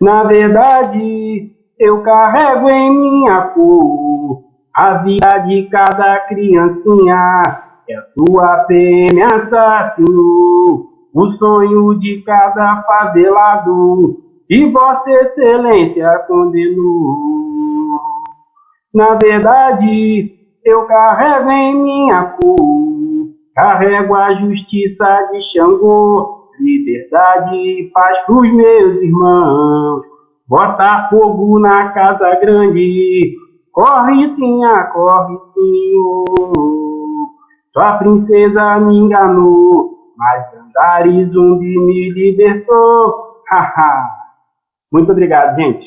Na verdade, eu carrego em minha cor a vida de cada criancinha que a sua PM assassinou, o sonho de cada favelado que Vossa Excelência condenou. Na verdade, eu carrego em minha cor, carrego a justiça de Xangô, liberdade e paz pros meus irmãos. Bota fogo na casa grande, corre sim, corre senhor. Sua princesa me enganou, mas Andarizumbi me libertou. Haha. Muito obrigado, gente.